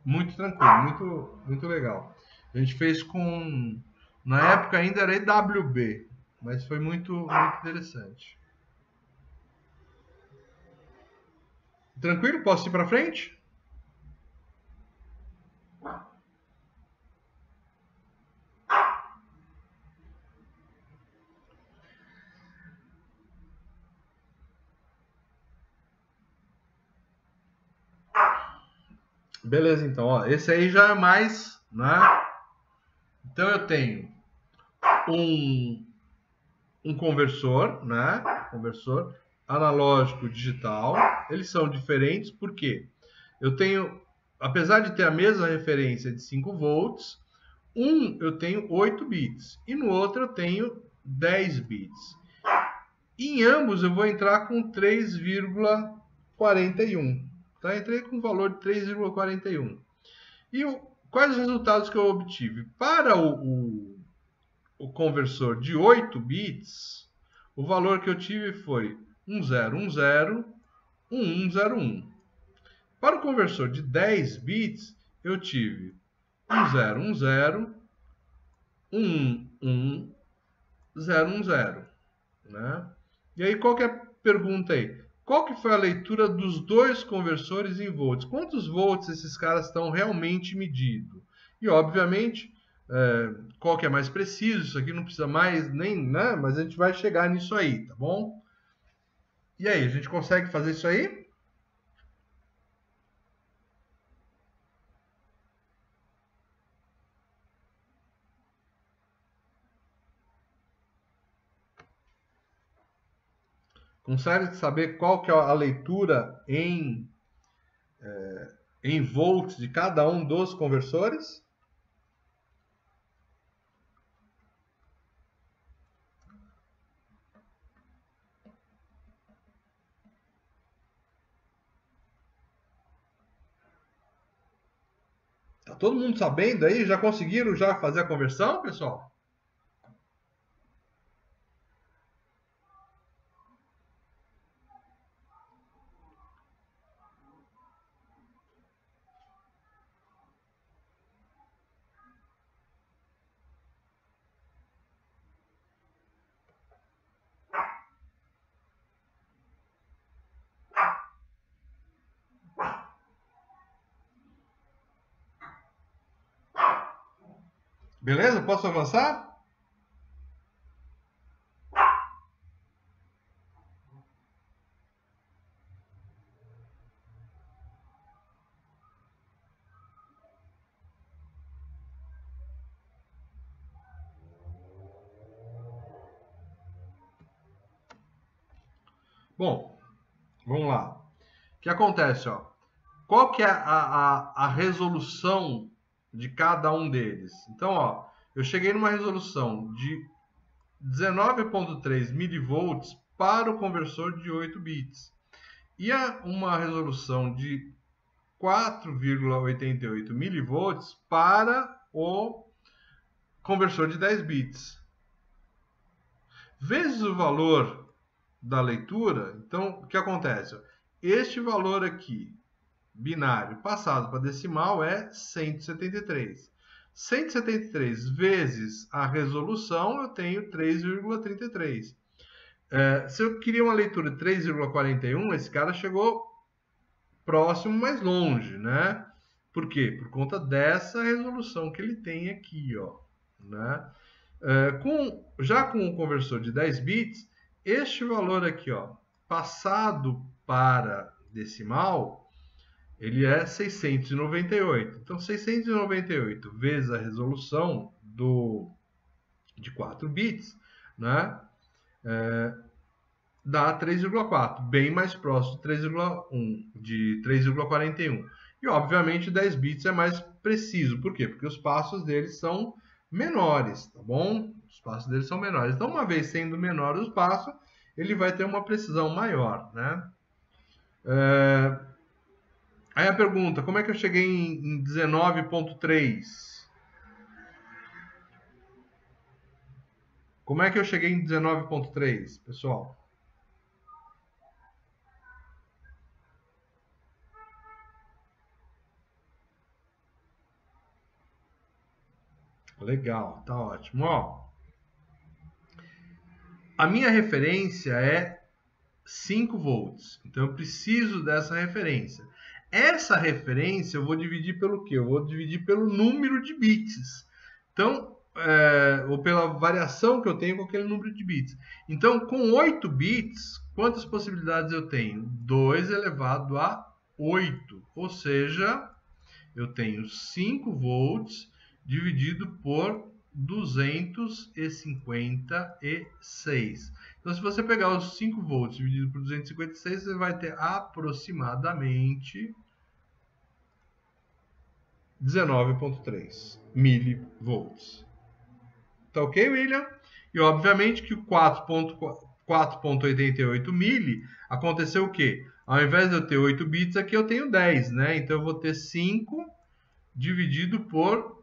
Muito tranquilo, muito legal. A gente fez na época ainda era EWB, mas foi muito interessante. Tranquilo? Posso ir para frente? Beleza, então, ó, esse aí já é mais, né? Então eu tenho um conversor, né? Conversor analógico digital. Eles são diferentes porque eu tenho, apesar de ter a mesma referência de 5 volts, eu tenho 8 bits e no outro eu tenho 10 bits. Em ambos eu vou entrar com 3,41. Tá? Entrei com o valor de 3,41. E quais os resultados que eu obtive? Para o conversor de 8 bits, o valor que eu tive foi 1010, 1101. Para o conversor de 10 bits, eu tive 1010, 11010, né? E aí, qual que é a pergunta aí? Qual que foi a leitura dos dois conversores em volts? Quantos volts esses caras estão realmente medindo? E, obviamente, qual que é mais preciso? Isso aqui não precisa mais nem, né? Mas a gente vai chegar nisso aí, tá bom? E aí, a gente consegue fazer isso aí? Consegue saber qual que é a leitura em volts de cada um dos conversores? Tá todo mundo sabendo aí? Já conseguiram já fazer a conversão, pessoal? Beleza? Posso avançar? Bom, vamos lá. O que acontece, ó? Qual que é a resolução de cada um deles? Então, ó, eu cheguei numa resolução de 19.3 milivolts para o conversor de 8 bits. E uma resolução de 4,88 milivolts para o conversor de 10 bits. Vezes o valor da leitura, então o que acontece? Este valor aqui, binário, passado para decimal, é 173. 173 vezes a resolução, eu tenho 3,33. Se eu queria uma leitura de 3,41, esse cara chegou próximo, mais longe, né? Por quê? Por conta dessa resolução que ele tem aqui, ó, né? Já com o conversor de 10 bits, este valor aqui, ó, passado para decimal, ele é 698. Então, 698 vezes a resolução de 4 bits, né? Dá 3,4, bem mais próximo de 3,1, de 3,41. E, obviamente, 10 bits é mais preciso. Por quê? Porque os passos deles são menores, tá bom? Os passos deles são menores. Então, uma vez sendo menor os passos, ele vai ter uma precisão maior, né? Aí a pergunta, como é que eu cheguei em 19.3? Como é que eu cheguei em 19.3, pessoal? Legal, tá ótimo. Ó, a minha referência é 5 volts, então eu preciso dessa referência. Essa referência eu vou dividir pelo quê? Eu vou dividir pelo número de bits. Então, ou pela variação que eu tenho com aquele número de bits. Então, com 8 bits, quantas possibilidades eu tenho? 2 elevado a 8. Ou seja, eu tenho 5 volts dividido por 256. Então, se você pegar os 5 volts dividido por 256, você vai ter aproximadamente 19.3 milivolts. Tá ok, William? E, obviamente, que o 4.88 mili aconteceu o quê? Ao invés de eu ter 8 bits, aqui eu tenho 10, né? Então, eu vou ter 5 dividido por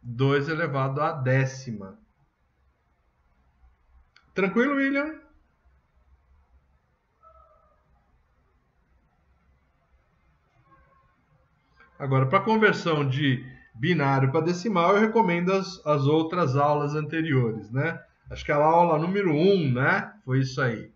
2 elevado à décima. Tranquilo, William? Agora, para conversão de binário para decimal, eu recomendo as outras aulas anteriores, né? Acho que a aula número 1, né? Foi isso aí.